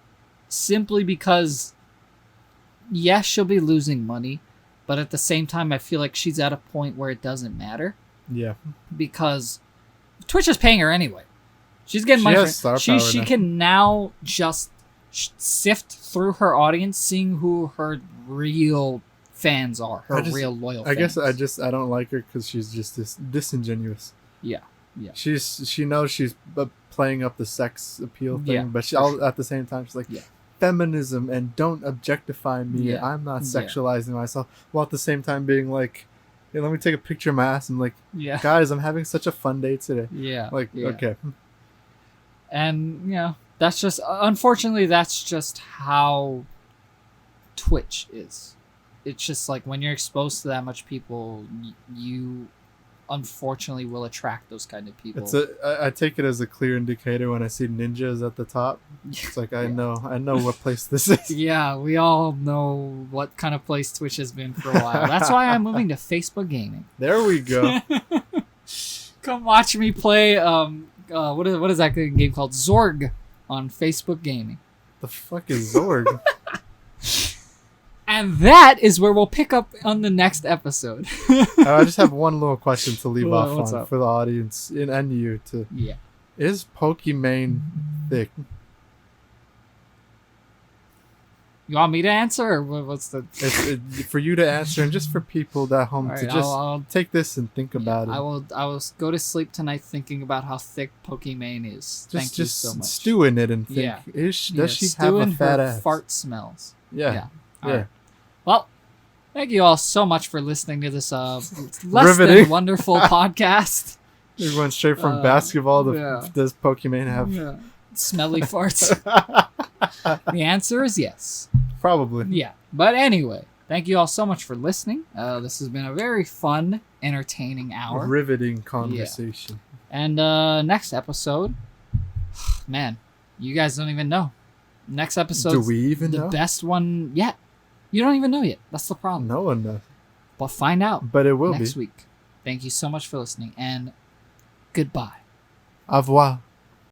Simply because, yes, she'll be losing money, but at the same time, I feel like she's at a point where it doesn't matter. Yeah. Because Twitch is paying her anyway. She's getting money. She can now just sift through her audience, seeing who her real fans are, real loyal fans. I guess I don't like her because she's just disingenuous. Yeah. She knows she's playing up the sex appeal thing, but at the same time she's like, feminism and don't objectify me. Yeah. I'm not sexualizing myself. While at the same time being like, let me take a picture of my ass and like, guys, I'm having such a fun day today. Yeah. Like, okay. And that's just, unfortunately, that's just how Twitch is. It's just like when you're exposed to that much people, you unfortunately will attract those kind of people. I take it as a clear indicator when I see ninjas at the top. It's like I know what place this is. Yeah, we all know what kind of place Twitch has been for a while. That's why I'm moving to Facebook gaming. There we go. Come watch me play what is that game called? Zorg on Facebook gaming. The fuck is Zorg? And that is where we'll pick up on the next episode. I just have one little question to leave off on for the audience and you too. Yeah. Is Pokimane thick? You want me to answer, or what's the? For you to answer, and just for people at home to I'll take this and think about it. I will go to sleep tonight thinking about how thick Pokimane is. Thank you so much. Stew in it and think. Yeah. Does she have a fat ass? Fart smells. Yeah. Yeah. Right. Well, thank you all so much for listening to this less than wonderful podcast. We went straight from basketball to does Pokimane have smelly farts? The answer is yes. Probably. Yeah. But anyway, thank you all so much for listening. This has been a very fun, entertaining hour. Riveting conversation. Yeah. And next episode, man, you guys don't even know. Next episode, do we even know? The best one yet. You don't even know yet. That's the problem. No one knows. But find out. But it will next week. Thank you so much for listening, and goodbye. Au revoir.